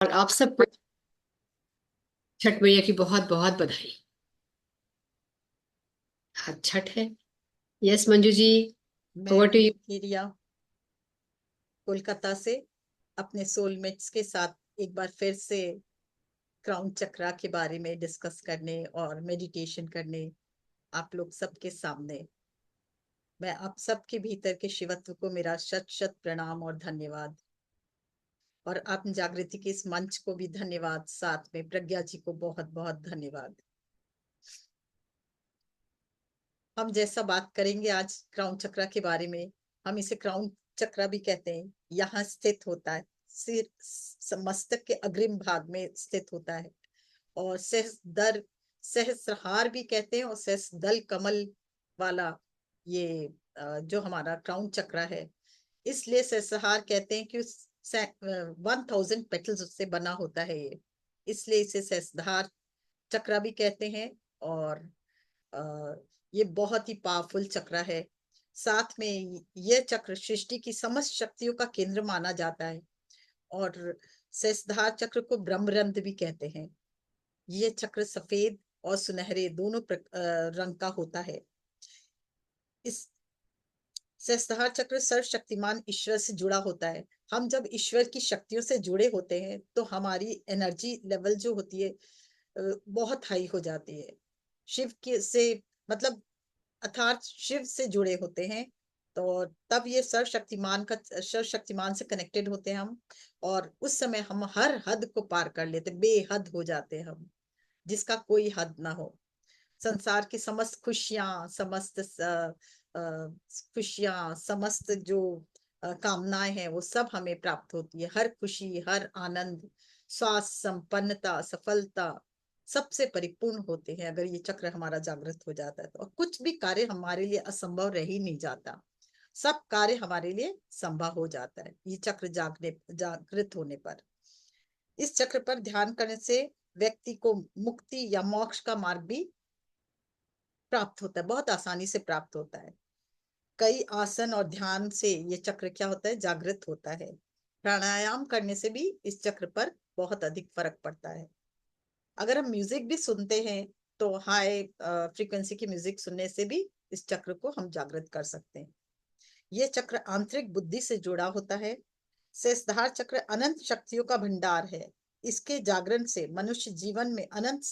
और आप सबको छठ मैया की बहुत बहुत बधाई। आज छठ है। यस मंजू जी। मैं over to you. Manju Kheria Kolkata से अपने सोलमेट्स के साथ एक बार फिर से क्राउन चक्रा के बारे में डिस्कस करने और मेडिटेशन करने आप लोग सबके सामने। मैं आप सबके भीतर के शिवत्व को मेरा शत शत प्रणाम और धन्यवाद। और आत्म जागृति के इस मंच को भी धन्यवाद, साथ में प्रज्ञा जी को बहुत बहुत धन्यवाद। हम जैसा बात करेंगे आज क्राउन चक्रा के बारे में, हम इसे क्राउन चक्रा भी कहते हैं। यहाँ स्थित होता है, सिर मस्तक के अग्रिम भाग में स्थित होता है। और सहस्त्र सहस्त्रहार भी कहते हैं, और सहस्त्रदल कमल वाला ये जो हमारा क्राउन चक्रा है, इसलिए सहस्त्रहार कहते हैं कि 1000 पेटल्स उससे बना होता है ये, इसलिए इसे सहस्त्रहार चक्रा भी कहते हैं। और अ, ये बहुत ही पावरफुल चक्र है। साथ में यह चक्र सृष्टि की समस्त शक्तियों का केंद्र माना जाता है। और सहस्त्रधार चक्र को ब्रह्मरंध्र भी कहते हैं। यह चक्र सफेद और सुनहरे दोनों रंग का होता है। इस सहस्त्रहार चक्र सर्वशक्तिमान ईश्वर से जुड़ा होता है। हम जब ईश्वर की शक्तियों से जुड़े होते हैं तो हमारी एनर्जी लेवल जो होती है बहुत हाई हो जाती है। शिव के से मतलब अर्थात शिव से जुड़े होते हैं। तो तब ये सर्वशक्तिमान से कनेक्टेड होते हैं हम। और उस समय हम हर हद को पार कर लेते, बेहद हो जाते हैं हम, जिसका कोई हद ना हो। संसार की समस्त खुशियां, समस्त खुशियां, समस्त जो कामनाएं हैं वो सब हमें प्राप्त होती है। हर खुशी, हर आनंद, स्वास्थ्य, संपन्नता, सफलता सबसे परिपूर्ण होते हैं अगर ये चक्र हमारा जागृत हो जाता है तो। और कुछ भी कार्य हमारे लिए असंभव रह ही नहीं जाता, सब कार्य हमारे लिए संभव हो जाता है ये चक्र जागृत होने पर। इस चक्र पर ध्यान करने से व्यक्ति को मुक्ति या मोक्ष का मार्ग भी प्राप्त होता है, बहुत आसानी से प्राप्त होता है। कई आसन और ध्यान से ये चक्र क्या होता है, जागृत होता है। प्राणायाम करने से भी इस चक्र पर बहुत अधिक फर्क पड़ता है। अगर हम म्यूजिक भी सुनते हैं तो हाई फ्रीक्वेंसी की म्यूजिक सुनने से भी इस चक्र को हम जागृत कर सकते हैं। ये चक्र आंतरिक बुद्धि से जुड़ा होता है। सहस्त्रधार चक्र अनंत शक्तियों का भंडार है। इसके जागरण से मनुष्य जीवन में अनंत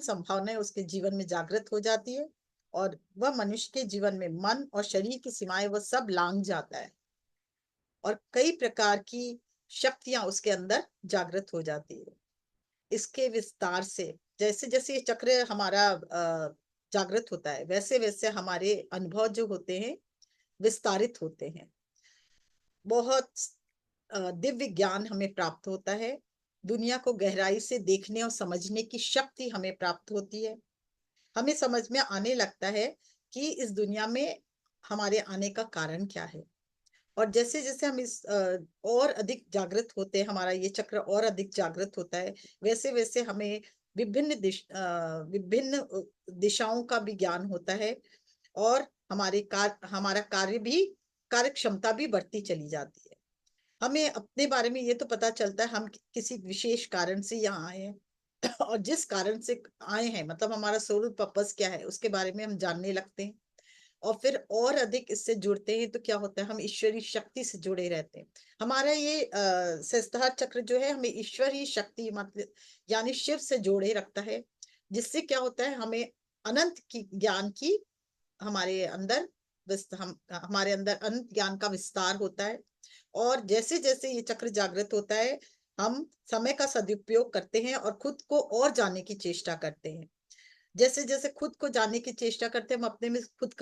संभावनाएं उसके जीवन में जागृत हो जाती है। और वह मनुष्य के जीवन में मन और शरीर की सीमाएं वह सब लांघ जाता है। और कई प्रकार की शक्तियां उसके अंदर जागृत हो जाती है। इसके विस्तार से जैसे जैसे ये चक्र हमारा जागृत होता है, वैसे वैसे हमारे अनुभव जो होते हैं विस्तारित होते हैं। बहुत दिव्य ज्ञान हमें प्राप्त होता है। दुनिया को गहराई से देखने और समझने की शक्ति हमें प्राप्त होती है। हमें समझ में आने लगता है कि इस दुनिया में हमारे आने का कारण क्या है। और जैसे जैसे हम इस और अधिक जागृत होते हैं, हमारा ये चक्र और अधिक जागृत होता है, वैसे वैसे हमें विभिन्न दिशाओं का भी ज्ञान होता है। और हमारा कार्य क्षमता भी बढ़ती चली जाती है। हमें अपने बारे में ये तो पता चलता है हम किसी विशेष कारण से यहाँ आए हैं और जिस कारण से आए हैं मतलब हमारा सोल पर्पस क्या है उसके बारे में हम जानने लगते हैं। और फिर और अधिक इससे जुड़ते हैं तो क्या होता है, हम ईश्वरीय शक्ति से जुड़े रहते हैं। हमारा ये सहस्त्रहार चक्र जो है हमें ईश्वरीय शक्ति मतलब यानी शिव से जोड़े रखता है। जिससे क्या होता है, हमें अनंत की ज्ञान की हमारे अंदर हमारे अंदर अनंत ज्ञान का विस्तार होता है। और जैसे जैसे ये चक्र जागृत होता है हम समय का सदुपयोग करते हैं और खुद को और जानने की चेष्टा करते हैं। जैसे जैसे खुद को जानने की चेष्टा करते हैं हम अपने में खुद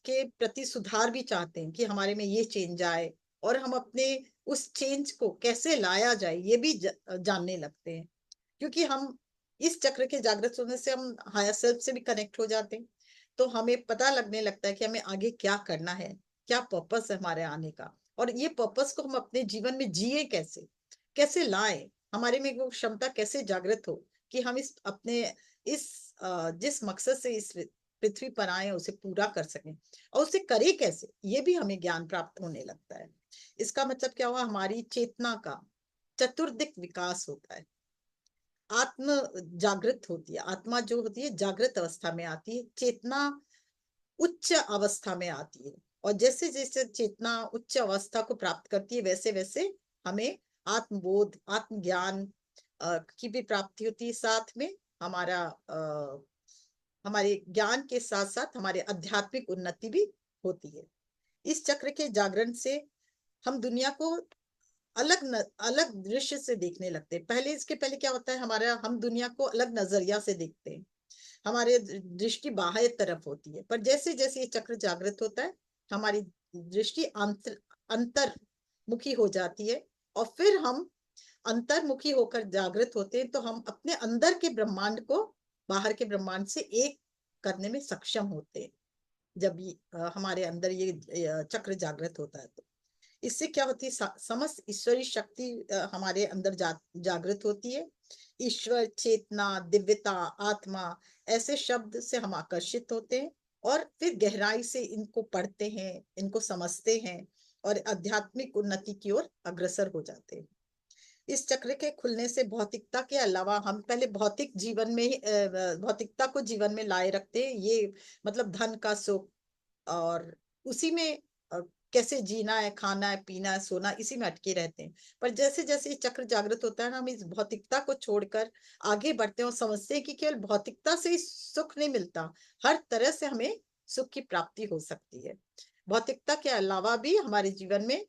के प्रति सुधार भी चाहते हैं कि हमारे में ये चेंज आए। और हम अपने उस चेंज को कैसे लाया जाए ये भी जानने लगते हैं। क्योंकि हम इस चक्र के जागृत होने से हम हायर सेल्फ से भी कनेक्ट हो जाते हैं। तो हमें पता लगने लगता है कि हमें आगे क्या करना है, क्या पर्पस है हमारे आने का। और ये पर्पस को हम अपने जीवन में जिए कैसे, कैसे लाए, हमारे में वो क्षमता कैसे जागृत हो कि हम इस जिस मकसद से इस पृथ्वी पर आए उसे पूरा कर सकें। और उसे करे कैसे ये भी हमें ज्ञान प्राप्त होने लगता है। इसका मतलब क्या हुआ, हमारी चेतना का चतुर्दिक विकास होता है, आत्म जागृत होती है, आत्मा जो होती है जागृत अवस्था में आती है, चेतना उच्च अवस्था में आती है। और जैसे जैसे चेतना उच्च अवस्था को प्राप्त करती है, वैसे वैसे हमें आत्मबोध, आत्मज्ञान की भी प्राप्ति होती है। साथ में हमारा हमारे ज्ञान के साथ साथ हमारे आध्यात्मिक उन्नति भी होती है। इस चक्र के जागरण से हम दुनिया को अलग दृश्य से देखने लगते हैं। पहले, इसके पहले क्या होता है, हमारा हम दुनिया को अलग नजरिया से देखते हैं, हमारे दृष्टि बाह्य तरफ होती है। पर जैसे जैसे ये चक्र जागृत होता है, हमारी दृष्टि अंतर्मुखी हो जाती है, और फिर हम अंतर्मुखी होकर जागृत होते हैं, तो हम अपने अंदर के ब्रह्मांड को बाहर के ब्रह्मांड से एक करने में सक्षम होते हैं। जब ये हमारे अंदर ये चक्र जागृत होता है, तो इससे क्या होती है, समस्त ईश्वरी शक्ति हमारे अंदर जागृत होती है। ईश्वर, चेतना, दिव्यता, आत्मा, ऐसे शब्द से हम आकर्षित होते हैं, और फिर गहराई से इनको पढ़ते हैं, इनको समझते हैं, और आध्यात्मिक उन्नति की ओर अग्रसर हो जाते हैं। इस चक्र के खुलने से भौतिकता के अलावा, हम पहले भौतिक जीवन में भौतिकता को जीवन में लाए रखते हैं, ये मतलब धन का सुख, और उसी में कैसे जीना है, खाना है, पीना है, सोना, इसी में अटके रहते हैं। पर जैसे जैसे ये चक्र जागृत होता है ना, हम इस भौतिकता को छोड़कर आगे बढ़ते हैं, और समझते हैं कि केवल भौतिकता से ही सुख नहीं मिलता, हर तरह से हमें सुख की प्राप्ति हो सकती है। भौतिकता के अलावा भी हमारे जीवन में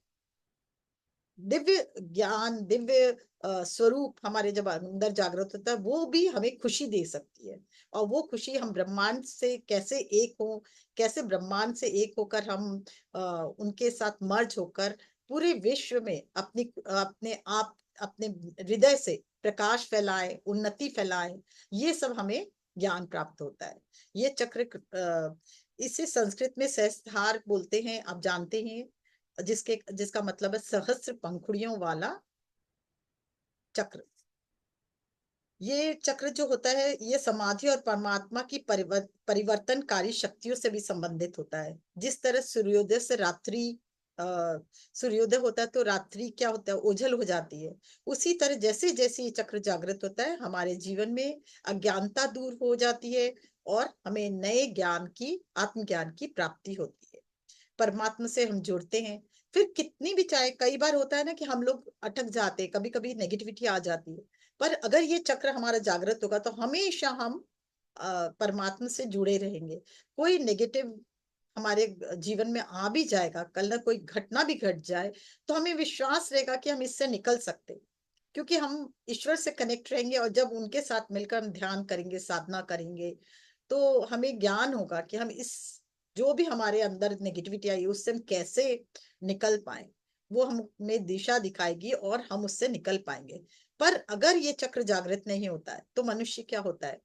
दिव्य ज्ञान, दिव्य स्वरूप हमारे जब अंदर जागृत होता है, वो भी हमें खुशी दे सकती है। और वो खुशी हम ब्रह्मांड से कैसे एक हो, कैसे ब्रह्मांड से एक होकर हम उनके साथ मर्ज होकर पूरे विश्व में अपनी अपने आप अपने हृदय से प्रकाश फैलाए, उन्नति फैलाए, ये सब हमें ज्ञान प्राप्त होता है। ये चक्र इसे संस्कृत में सहस्त्रहार बोलते हैं, आप जानते हैं, जिसका मतलब है सहस्त्र पंखुड़ियों वाला चक्र। ये चक्र जो होता है, ये समाधि और परमात्मा की परिवर्तनकारी शक्तियों से भी संबंधित होता है। जिस तरह सूर्योदय से रात्रि अ, सूर्योदय होता है तो रात्रि क्या होता है, ओझल हो जाती है। उसी तरह जैसे जैसे ये चक्र जागृत होता है, हमारे जीवन में अज्ञानता दूर हो जाती है, और हमें नए ज्ञान की, आत्मज्ञान की प्राप्ति होती है, परमात्मा से हम जुड़ते हैं। फिर कितनी भी, चाहे कई बार होता है ना कि हम लोग अटक जाते हैं, कभी कभी नेगेटिविटी आ जाती है, पर अगर ये चक्र हमारा जागृत होगा तो हमेशा हम परमात्मा से जुड़े रहेंगे। कोई नेगेटिव हमारे जीवन में आ भी जाएगा, कल ना कोई घटना भी घट जाए, तो हमें विश्वास रहेगा कि हम इससे निकल सकते हैं, क्योंकि हम ईश्वर से कनेक्ट रहेंगे, और जब उनके साथ मिलकर हम ध्यान करेंगे, साधना करेंगे, तो हमें ज्ञान होगा कि हम इस जो भी हमारे अंदर नेगेटिविटी आई उससे हम कैसे निकल पाए, वो हमें दिशा दिखाएगी और हम उससे निकल पाएंगे। पर अगर ये चक्र जागृत नहीं होता है, तो मनुष्य क्या होता है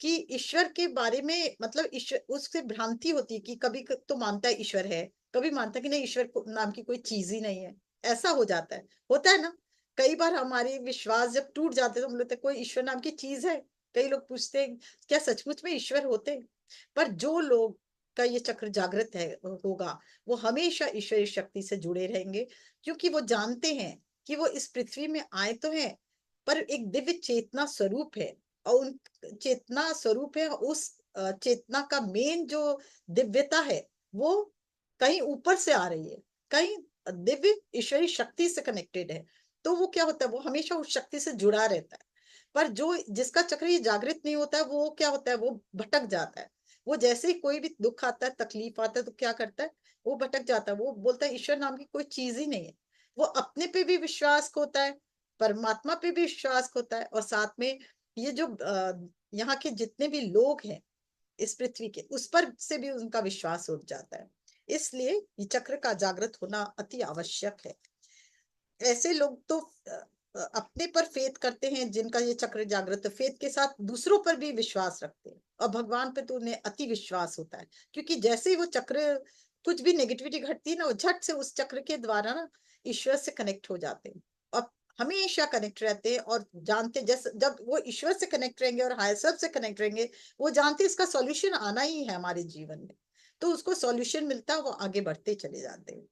कि ईश्वर के बारे में, मतलब ईश्वर, उससे भ्रांति होती है कि कभी तो मानता है ईश्वर है, कभी मानता है कि नहीं, ईश्वर नाम की कोई चीज ही नहीं है। ऐसा हो जाता है, होता है ना। कई बार हमारे विश्वास जब टूट जाते हैं, तो हम लोग कोई ईश्वर नाम की चीज है। कई लोग पूछते हैं क्या सचमुच में ईश्वर होते हैं? पर जो लोग का ये चक्र जागृत है होगा, वो हमेशा ईश्वरी शक्ति से जुड़े रहेंगे, क्योंकि वो जानते हैं कि वो इस पृथ्वी में आए तो हैं, पर एक दिव्य चेतना स्वरूप है, और उन चेतना स्वरूप है, उस चेतना का मेन जो दिव्यता है, वो कहीं ऊपर से आ रही है, कहीं दिव्य ईश्वरी शक्ति से कनेक्टेड है। तो वो क्या होता है, वो हमेशा उस शक्ति से जुड़ा रहता है। पर जो जिसका चक्र ये जागृत नहीं होता है, वो क्या होता है, वो भटक जाता है। वो जैसे ही कोई भी दुख आता है, तकलीफ आता है, तो क्या करता है, वो भटक जाता है, वो बोलता है ईश्वर नाम की कोई चीज ही नहीं है। वो अपने पे भी विश्वास खोता है, परमात्मा पे भी विश्वास खोता है, और साथ में ये जो यहाँ के जितने भी लोग हैं इस पृथ्वी के, उस पर से भी उनका विश्वास उठ जाता है। इसलिए ये चक्र का जागृत होना अति आवश्यक है। ऐसे लोग तो अपने पर फेथ करते हैं, जिनका ये चक्र जागृत है, फेथ के साथ दूसरों पर भी विश्वास रखते हैं, और भगवान पे तो उन्हें अति विश्वास होता है, क्योंकि जैसे ही वो चक्र, कुछ भी नेगेटिविटी घटती है ना, वो झट से उस चक्र के द्वारा ना ईश्वर से कनेक्ट हो जाते हैं, और हमेशा कनेक्ट रहते हैं, और जानते जैसे जब वो ईश्वर से कनेक्ट रहेंगे और हायर सेल्फ से कनेक्ट रहेंगे, वो जानते हैं इसका सॉल्यूशन आना ही है हमारे जीवन में, तो उसको सॉल्यूशन मिलता है, वो आगे बढ़ते चले जाते हैं।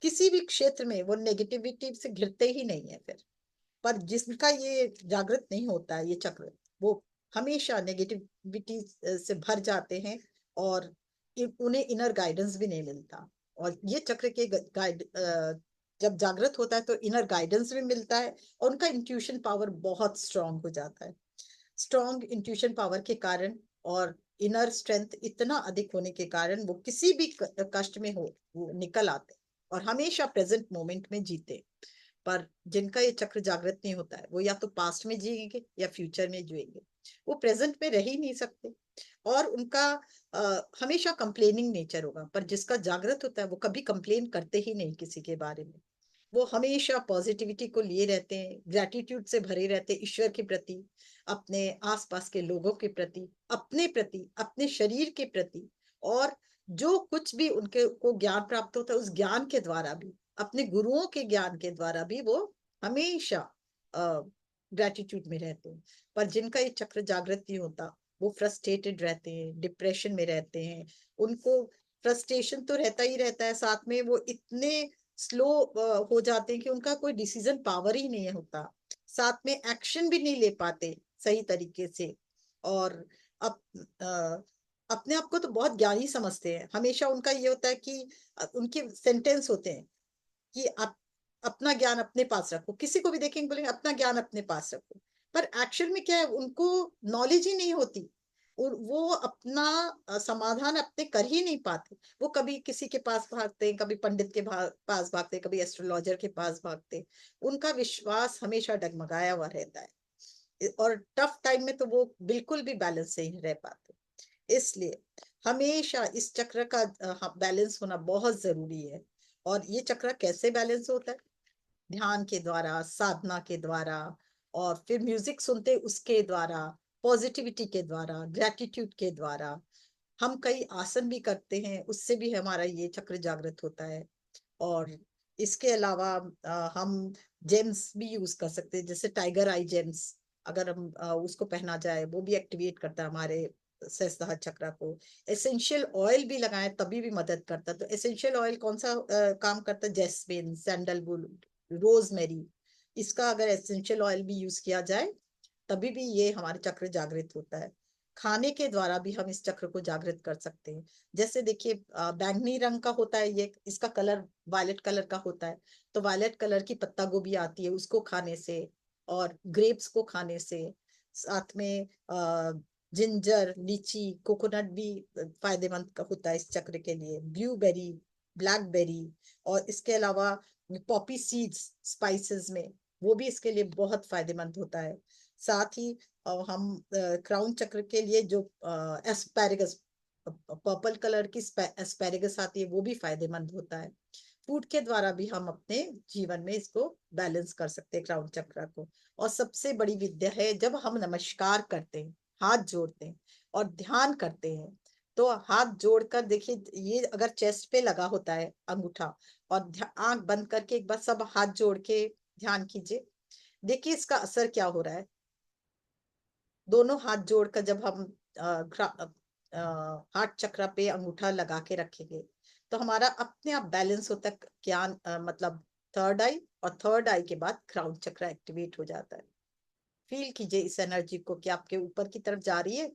किसी भी क्षेत्र में वो नेगेटिविटी से घिरते ही नहीं है फिर। पर जिसका ये जागृत नहीं होता है ये चक्र, वो हमेशा नेगेटिविटी से भर जाते हैं, और उन्हें इनर गाइडेंस भी नहीं मिलता। और ये चक्र के गाइड जब जागृत होता है तो इनर गाइडेंस भी मिलता है, और उनका इंट्यूशन पावर बहुत स्ट्रांग हो जाता है। स्ट्रांग इंट्यूशन पावर के कारण और इनर स्ट्रेंथ इतना अधिक होने के कारण वो किसी भी कष्ट में हो वो निकल आते और हमेशा प्रेजेंट मोमेंट में जीते। पर जिनका ये चक्र जागृत नहीं होता है वो या तो पास्ट में जिएंगे या फ्यूचर में जिएंगे, वो प्रेजेंट में रह ही नहीं सकते। और उनका हमेशा कंप्लेनिंग नेचर होगा। पर जिसका जागृत होता है वो कभी कंप्लेन करते ही नहीं किसी के बारे में। वो हमेशा पॉजिटिविटी को लिए रहते हैं, ग्रैटिट्यूड से भरे रहते हैं ईश्वर के प्रति, अपने आसपास के लोगों के प्रति, अपने शरीर के प्रति। और जो कुछ भी उनके को ज्ञान प्राप्त होता है उस ज्ञान के द्वारा भी, अपने गुरुओं के ज्ञान के द्वारा भी वो हमेशा ग्रेटिट्यूड में रहते हैं। पर जिनका ये चक्र जागृत नहीं होता वो फ्रस्ट्रेटेड रहते हैं, डिप्रेशन में रहते हैं। उनको फ्रस्ट्रेशन तो रहता ही रहता है, साथ में वो इतने स्लो हो जाते हैं कि उनका कोई डिसीजन पावर ही नहीं होता, साथ में एक्शन भी नहीं ले पाते सही तरीके से। और अप, अपने आप को तो बहुत ज्ञानी समझते हैं। हमेशा उनका ये होता है कि उनके सेंटेंस होते हैं कि आप अपना ज्ञान अपने पास रखो, किसी को भी देखेंगे बोलेंगे अपना ज्ञान अपने पास रखो। पर एक्शन में क्या है, उनको नॉलेज ही नहीं होती और वो अपना समाधान अपने कर ही नहीं पाते। वो कभी किसी के पास भागते हैं, कभी पंडित के पास भागते हैं, कभी एस्ट्रोलॉजर के पास भागते हैं। उनका विश्वास हमेशा डगमगाया हुआ रहता है और टफ टाइम में तो वो बिल्कुल भी बैलेंस नहीं रह पाते। इसलिए हमेशा इस चक्र का बैलेंस होना बहुत जरूरी है। और ये चक्र कैसे बैलेंस होता है? ध्यान के द्वारा, साधना के द्वारा, और फिर म्यूजिक सुनते उसके द्वारा, पॉजिटिविटी के द्वारा, ग्रेटिट्यूड के द्वारा। हम कई आसन भी करते हैं, उससे भी हमारा ये चक्र जागृत होता है। और इसके अलावा हम जेम्स भी यूज कर सकते हैं, जैसे टाइगर आई जेम्स। अगर हम उसको पहना जाए वो भी एक्टिवेट करता है हमारे सहस्त्रहार चक्र को। एसेंशियल ऑयल भी लगाएं तभी भी मदद करता है। तो एसेंशियल ऑयल कौन सा काम करता है? Jasmine, sandalwood, rosemary. इसका अगर एसेंशियल ऑयल भी यूज किया जाए तभी भी ये हमारे चक्र जागृत होता है। खाने के द्वारा भी हम इस चक्र को जागृत कर सकते हैं। जैसे देखिए बैंगनी रंग का होता है ये, इसका कलर वायलेट कलर का होता है। तो वायलेट कलर की पत्ता गोभी आती है, उसको खाने से और ग्रेप्स को खाने से, साथ में जिंजर, लीची, कोकोनट भी फायदेमंद होता है इस चक्र के लिए। ब्लूबेरी, ब्लैकबेरी, और इसके अलावा पॉपी सीड्स स्पाइसेस में, वो भी इसके लिए बहुत फायदेमंद होता है। साथ ही हम क्राउन चक्र के लिए जो एस्पैरेगस, पर्पल कलर की एस्पैरेगस आती है, वो भी फायदेमंद होता है। फूड के द्वारा भी हम अपने जीवन में इसको बैलेंस कर सकते हैं क्राउन चक्र को। और सबसे बड़ी विद्या है जब हम नमस्कार करते हैं, हाथ जोड़ते हैं और ध्यान करते हैं। तो हाथ जोड़कर देखिए, ये अगर चेस्ट पे लगा होता है अंगूठा, और आंख बंद करके एक बार सब हाथ जोड़ के ध्यान कीजिए, देखिए इसका असर क्या हो रहा है। दोनों हाथ जोड़कर जब हम हार्ट चक्र पे अंगूठा लगा के रखेंगे तो हमारा अपने आप बैलेंस होता है। ज्ञान मतलब थर्ड आई, और थर्ड आई के बाद क्राउन चक्र एक्टिवेट हो जाता है। फील कीजिए इस एनर्जी को कि आपके ऊपर की तरफ जा रही है,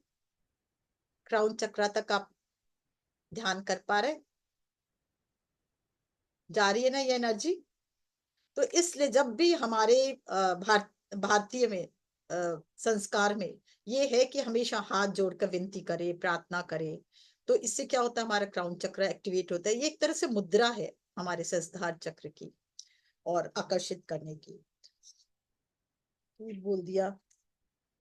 क्राउन चक्र तक आप ध्यान कर पा रहे, जा रही है ना ये एनर्जी। तो इसलिए जब भी हमारे भारतीय में संस्कार में ये है कि हमेशा हाथ जोड़कर विनती करे, प्रार्थना करे। तो इससे क्या होता है, हमारा क्राउन चक्र एक्टिवेट होता है। ये एक तरह से मुद्रा है हमारे सहस्त्रहार चक्र की और आकर्षित करने की। बोल दिया।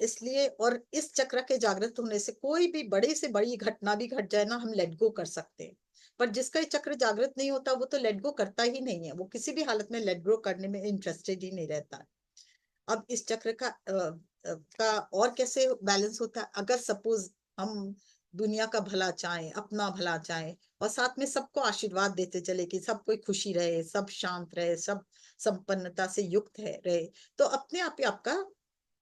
इसलिए, और इस चक्र के जागृत होने से कोई भी बड़ी से बड़ी घटना भी घट जाए ना, हम लेट गो कर सकते हैं। पर जिसका ये चक्र जागृत नहीं होता वो तो लेट गो करता ही नहीं है, वो किसी भी हालत में लेट गो करने में इंटरेस्टेड ही नहीं रहता। अब इस चक्र का और कैसे बैलेंस होता है? अगर सपोज हम दुनिया का भला चाहें, अपना भला चाहें, और साथ में सबको आशीर्वाद देते चले कि सब कोई खुशी रहे, सब शांत रहे, सब संपन्नता से युक्त है रहे, तो अपने आप ही आपका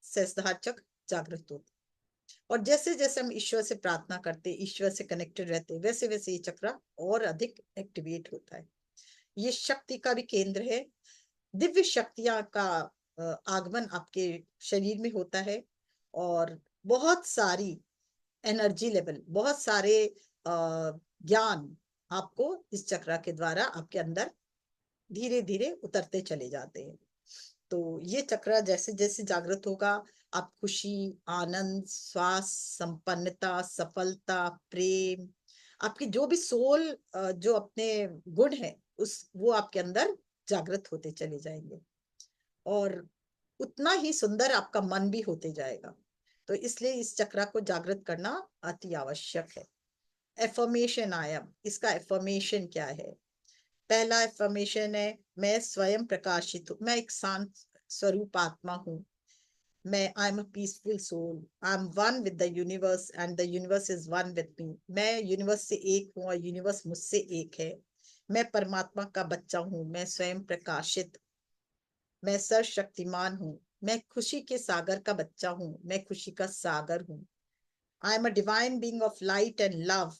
सहस्त्रहार चक्र जागृत होता है। और जैसे जैसे हम ईश्वर से प्रार्थना करते, ईश्वर से कनेक्टेड रहते, वैसे वैसे ये चक्र और अधिक एक्टिवेट होता है। ये शक्ति का भी केंद्र है। दिव्य शक्तियां का आगमन आपके शरीर में होता है, और बहुत सारी एनर्जी लेवल, बहुत सारे ज्ञान आपको इस चक्र के द्वारा आपके अंदर धीरे धीरे उतरते चले जाते हैं। तो ये चक्र जैसे जैसे जागृत होगा, आप खुशी, आनंद, स्वास्थ्य, संपन्नता, सफलता, प्रेम, आपकी जो भी सोल, जो अपने गुण है उस वो आपके अंदर जागृत होते चले जाएंगे, और उतना ही सुंदर आपका मन भी होते जाएगा। तो इसलिए इस चक्र को जागृत करना अति आवश्यक है। एफर्मेशन आया, इसका एफर्मेशन क्या है? पहला एफर्मेशन है, मैं स्वयं प्रकाशित हूँ, मैं एक शांत स्वरूप आत्मा हूँ। मैं I am a peaceful soul, I am one with the universe and the universe is one with me. मैं यूनिवर्स से एक हूँ और यूनिवर्स मुझसे एक है। मैं परमात्मा का बच्चा हूँ, मैं स्वयं प्रकाशित, मैं सर्वशक्तिमान हूँ। मैं खुशी के सागर का बच्चा हूँ, मैं खुशी का सागर हूँ। I am a divine being of light and love.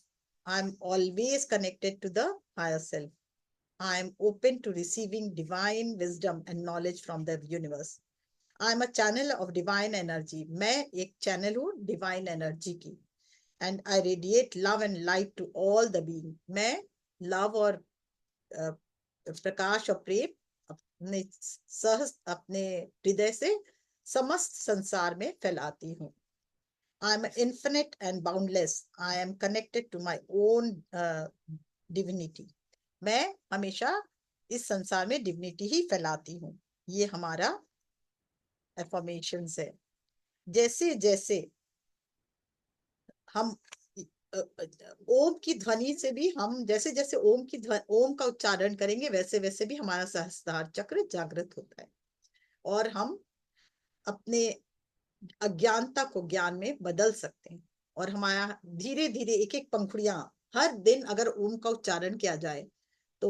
I am always connected to the higher self. I am open to receiving divine wisdom and knowledge from the universe. I am a channel of divine energy. मैं एक channel हूँ divine energy की। And I radiate love and light to all the being. मैं love और प्रकाश और प्रेम अपने अपने हृदय से समस्त संसार में फैलाती हूँ। I am infinite and boundless. I am connected to my own divinity. मैं हमेशा इस संसार में डिविनिटी ही फैलाती हूँ। ये हमारा एफर्मेशंस है। जैसे जैसे हम ओम की ध्वनि से भी, हम जैसे जैसे ओम का उच्चारण करेंगे, वैसे वैसे भी हमारा सहस्त्रार चक्र जागृत होता है, और हम अपने अज्ञानता को ज्ञान में बदल सकते हैं। और हमारा धीरे धीरे एक एक पंखुड़ियां, हर दिन अगर ओम का उच्चारण किया जाए तो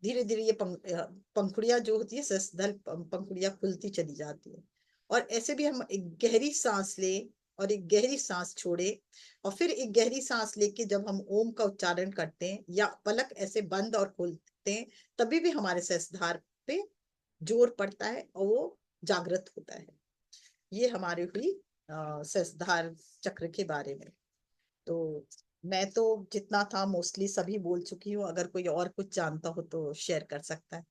धीरे धीरे ये पंखुड़ियां जो होती है, सहस्त्रदल पंखुड़ियां खुलती चली जाती है। और ऐसे भी हम एक गहरी सांस ले और एक गहरी सांस छोड़े, और फिर एक गहरी सांस लेके जब हम ओम का उच्चारण करते हैं या पलक ऐसे बंद और खोलते हैं, तभी भी हमारे सहस्त्रधार पे जोर पड़ता है और वो जागृत होता है। ये हमारी हुई सहस्त्रधार चक्र के बारे में। तो मैं तो जितना था मोस्टली सभी बोल चुकी हूँ। अगर कोई और कुछ जानता हो तो शेयर कर सकता है।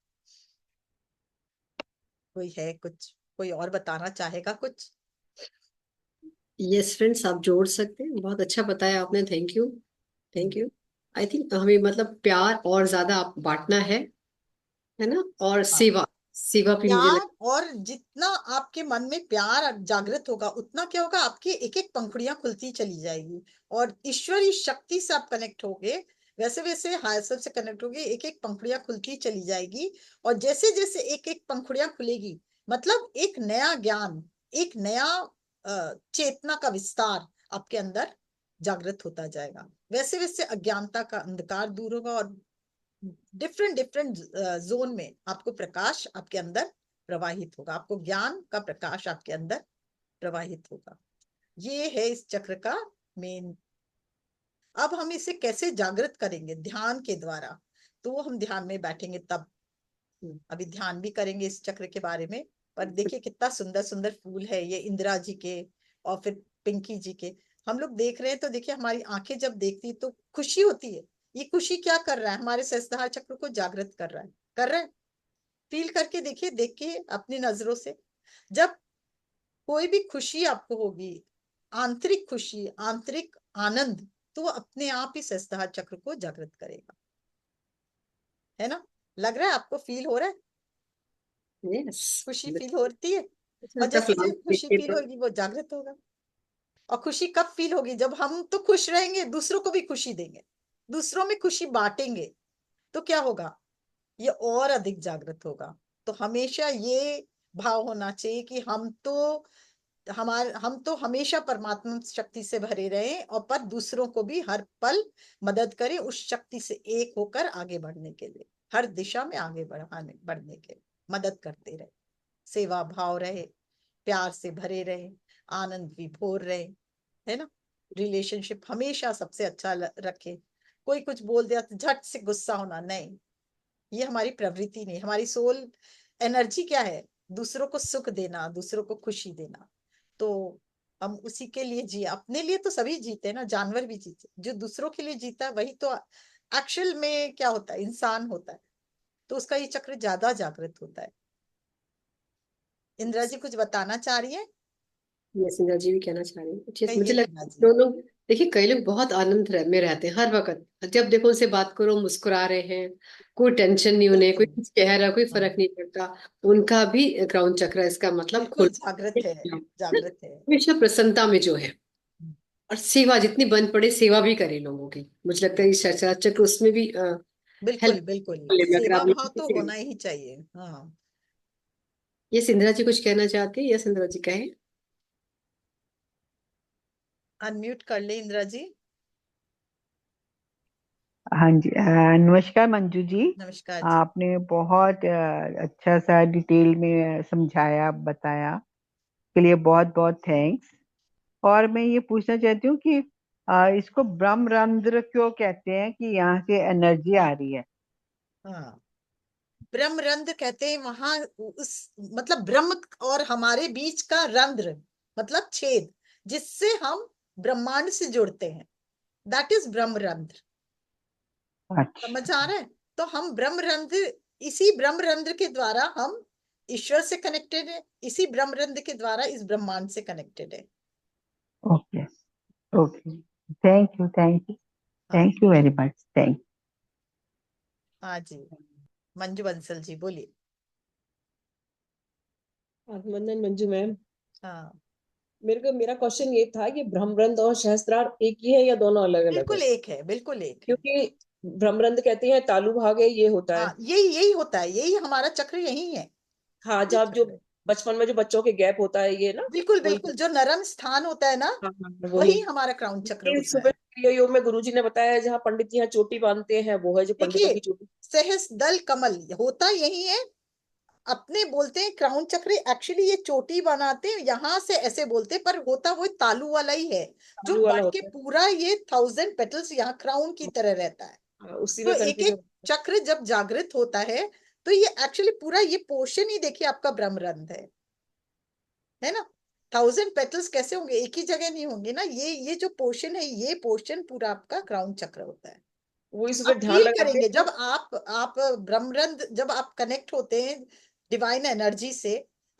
कोई है कुछ, कोई और बताना चाहेगा कुछ? यस फ्रेंड्स, आप जोड़ सकते हैं, बहुत अच्छा बताया आपने, thank you. Thank you. I think हमें मतलब प्यार और ज्यादा आप बांटना है ना, और हाँ, सेवा, सेवा भी मुझे प्यार, और जितना आपके मन में प्यार जागृत होगा उतना क्या होगा, आपकी एक एक पंखुड़ियां खुलती चली जाएगी, और ईश्वरीय शक्ति से आप कनेक्ट होगे, वैसे वैसे हायर सेल्फ से कनेक्ट होगे, एक एक पंखुड़ियां खुलती चली जाएगी। और जैसे जैसे एक एक पंखुड़ियां खुलेगी, मतलब एक नया ज्ञान, एक नया चेतना का विस्तार आपके अंदर जागृत होता जाएगा। वैसे वैसे अज्ञानता का अंधकार दूर होगा, और डिफरेंट डिफरेंट जोन में आपको प्रकाश आपके अंदर प्रवाहित होगा, आपको ज्ञान का प्रकाश आपके अंदर प्रवाहित होगा। ये है इस चक्र का मेन। अब हम इसे कैसे जागृत करेंगे? ध्यान के द्वारा। तो हम ध्यान में बैठेंगे तब, अभी ध्यान भी करेंगे इस चक्र के बारे में। पर देखिए कितना सुंदर सुंदर फूल है ये, इंदिरा जी के और फिर पिंकी जी के हम लोग देख रहे हैं। तो देखिए हमारी आंखें जब देखती तो खुशी होती है। ये खुशी क्या कर रहा है? हमारे सहस्त्रधार चक्र को जागृत कर रहा है, कर रहा है। फील करके देखिए, देख के अपनी नजरों से। जब कोई भी खुशी आपको होगी, आंतरिक खुशी, आंतरिक आनंद, तो वो अपने आप ही सहस्त्रधार चक्र को जागृत करेगा। है ना? लग रहा है आपको? फील हो रहा है? यस। खुशी फील होती है। और टफ जैसे लॉन्ग जैसे खुशी फील तो होगी वो जागृत होगा। और खुशी कब फील होगी? जब हम तो खुश रहेंगे, दूसरों को भी खुशी देंगे, दूसरों में खुशी बांटेंगे, तो क्या होगा? ये और अधिक जागृत होगा। तो हमेशा ये भाव होना चाहिए कि हम तो हमेशा परमात्मा शक्ति से भरे रहें, और पर दूसरों को भी हर पल मदद करें उस शक्ति से एक होकर आगे बढ़ने के लिए, हर दिशा में आगे बढ़ने के लिए मदद करते रहे। सेवा भाव रहे, प्यार से भरे रहे, आनंद विभोर रहे। है ना? रिलेशनशिप हमेशा सबसे अच्छा रखे। कोई कुछ बोल दिया तो झट से गुस्सा होना नहीं। ये हमारी प्रवृत्ति नहीं, हमारी सोल एनर्जी क्या है, दूसरों को सुख देना, दूसरों को खुशी देना। तो हम उसी के लिए जिए, अपने लिए तो सभी जीते हैं ना, जानवर भी जीते, जो दूसरों के लिए जीता है वही तो एक्चुअल में क्या होता है, इंसान होता है। तो उसका ये चक्र ज्यादा जागृत होता है। इंदिरा जी कुछ बताना चाह रही है? ये सिंधा जी भी कहना चाह रही हूँ अच्छे से, मुझे कहिए लगता इंदिरा है जी। जो लोग, देखिए कई लोग बहुत में रहते हैं हर वक्त, जब देखो उनसे बात करो मुस्कुरा रहे हैं, कोई टेंशन नहीं, उन्हें कोई बिल्कुल। कुछ कह रहा, कोई हाँ, फर्क नहीं पड़ता। उनका भी क्राउन चक्र, इसका मतलब बिल्कुल खुल जागृत है, जागृत है। हमेशा प्रसन्नता में जो है। और सेवा जितनी बन पड़े सेवा भी करे लोगों की, मुझे लगता है ये शर्चा चक्र उसमें भी बिल्कुल हेल्प बिल्कुल, में, अगर सेवा आप भाव लोग तो किसी होना ही चाहिए। हाँ। ये सिंधरा जी कुछ कहना चाहती है, या सिंधरा जी कहे? अनम्यूट कर ले इंदिरा जी। हाँ जी, नमस्कार मंजू जी। नमस्कार जी। आपने बहुत अच्छा सा डिटेल में समझाया, बताया, के लिए बहुत बहुत थैंक्स। और मैं ये पूछना चाहती हूँ कि इसको ब्रह्मरंध्र क्यों कहते हैं, कि यहाँ से एनर्जी आ रही है? हाँ, ब्रह्मरंध्र कहते हैं वहां, उस मतलब ब्रह्म और हमारे बीच का रंध्र, मतलब छेद, जिससे हम ब्रह्मांड से जुड़ते हैं, दैट इज ब्रह्मरंध्र। समझ आ अच्छा। रहा है? तो हम ब्रह्मरंध्र, इसी ब्रह्मरंध्र के द्वारा हम ईश्वर से कनेक्टेड है, इसी ब्रह्मरंध्र के द्वारा इस ब्रह्मांड से कनेक्टेड है। Okay. Okay. Thank you, thank you. हाँ। Thank you very much, thank. हाँ जी, मंजू बंसल जी बोलिए। अभिनंदन मंजू मैम। हाँ, मेरा क्वेश्चन ये था कि भ्रमरंध्र और सहस्त्रार एक ही है या दोनों अलग अलग है? बिल्कुल एक है, बिल्कुल एक है। क्योंकि भ्रमरंध्र कहते हैं तालु भाग है, ये होता हाँ, है। यही यही होता है, यही हमारा चक्र यही है, हाँ, ये जब जो चक्र है। बचपन में जो बच्चों के गैप होता है, ये ना बिल्कुल वही। बिल्कुल, जो नरम स्थान होता है ना, हाँ हाँ, वही। वही हमारा क्राउन चक्र लेकिन होता सुबह है। क्रिया योग में गुरुजी ने बताया, जहाँ पंडित जी यहाँ चोटी बांधते हैं, वो है जो पंडितों देखिए, की चोटी। सहस्त्रदल कमल होता यही है। अपने बोलते हैं क्राउन चक्र, एक्चुअली ये चोटी बनाते हैं यहां से ऐसे बोलते हैं, पर होता वो तालू वाला ही है, जो तालु वाला बढ़ के होता है। पूरा ये 1000 पेटल्स यहाँ क्राउन की तरह रहता है। हाँ, उसी तो में एक एक कंटिन्यू। चक्र जब जागृत होता है, तो ये एक्चुअली पूरा ये पोर्शन ही देखिए आपका ब्रह्मरंध्र है ना। 1000 पेटल्स कैसे होंगे, एक ही जगह नहीं होंगे ना, ये जो पोर्शन है, ये पोर्शन पूरा आपका क्राउन चक्र होता है। वही सुबह आप ध्यान फील लगाते करेंगे हैं। जब आप ब्रह्मरंध्र, जब आप कनेक्ट होते हैं डिवाइन एनर्जी से,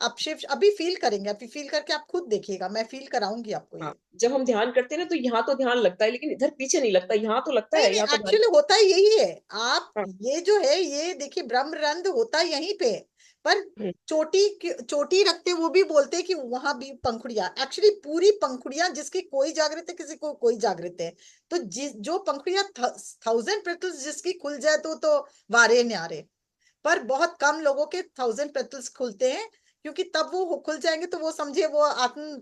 आप शिव अभी फील करेंगे, अभी फील करके आप खुद देखिएगा, मैं फील कराऊंगी आपको हाँ, ये। जब हम ध्यान करते हैं ना, तो यहाँ तो ध्यान लगता है, लेकिन इधर पीछे नहीं लगता, यहाँ तो लगता नहीं है, नहीं, यहाँ तो ध्यान। एक्चुअली होता ही यही है। आप हाँ। ये जो है, ये देखिए ब्रह्मरंध्र होता यहीं पे है, पर हम्म, चोटी रखते वो भी बोलते हैं कि वहां भी पंखुड़ियां, एक्चुअली पूरी पंखुड़ियां, जिसकी कोई जागृत है, किसी को कोई जागृत है। तो जो पंखुड़ियां 1000 पेटल्स जिसकी खुल जाए तो वारे न्यारे, पर बहुत कम लोगों के 1000 पेटल्स खुलते हैं, क्योंकि तब वो खुल जाएंगे तो वो समझिए वो आत्म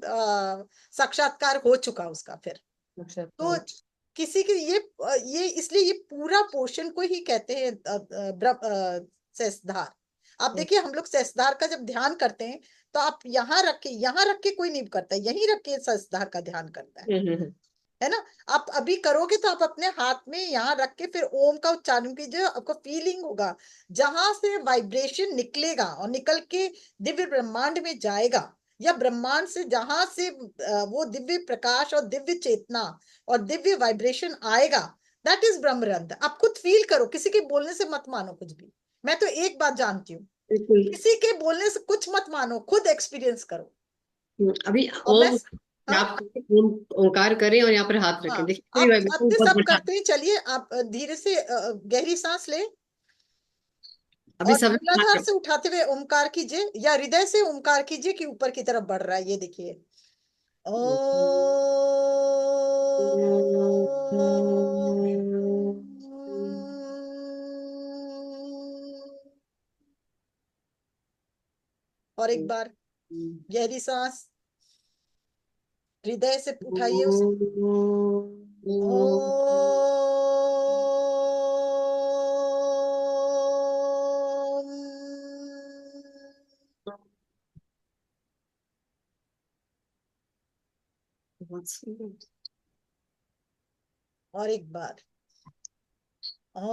साक्षात्कार हो चुका उसका फिर। अच्छा, तो अच्छा। किसी के ये इसलिए ये पूरा पोर्शन को ही कहते हैं सेसधार। आप देखिए, हम लोग सेसधार का जब ध्यान करते हैं, तो आप यहाँ रख के कोई नहीं करता, यहीं रख के सेसधार का ध्यान करता हम्म। है ना। आप अभी करोगे तो आप अपने हाथ में यहाँ रख के फिर ओम का उच्चारण कीजिए, आपको फीलिंग होगा, जहां से वाइब्रेशन निकलेगा और निकल के दिव्य ब्रह्मांड में जाएगा, या ब्रह्मांड से जहां से वो दिव्य प्रकाश और दिव्य चेतना और दिव्य वाइब्रेशन आएगा, दैट इज ब्रह्मरंध्र। आप खुद फील करो, किसी के बोलने से मत मानो कुछ भी। मैं तो एक बात जानती हूँ, बिल्कुल। किसी के बोलने से कुछ मत मानो, खुद एक्सपीरियंस करो। अभी और मैं, ओम, हाँ आप ओम ओंकार करें और यहाँ पर हाथ हाँ, रखें, देखिए पूरी आप वाइब्रेशन अपने बहुत सब बढ़िया। करते हैं, चलिए आप धीरे से गहरी सांस ले, अभी और सब मूलाधार हाथ से उठाते हुए ओमकार कीजिए, या हृदय से ओमकार कीजिए कि ऊपर की तरफ बढ़ रहा है, ये देखिए। ओ, और एक बार गहरी सांस, हृदय से उठाइए उसे। ओ, बहुत सुंदर। और एक बार। यहीं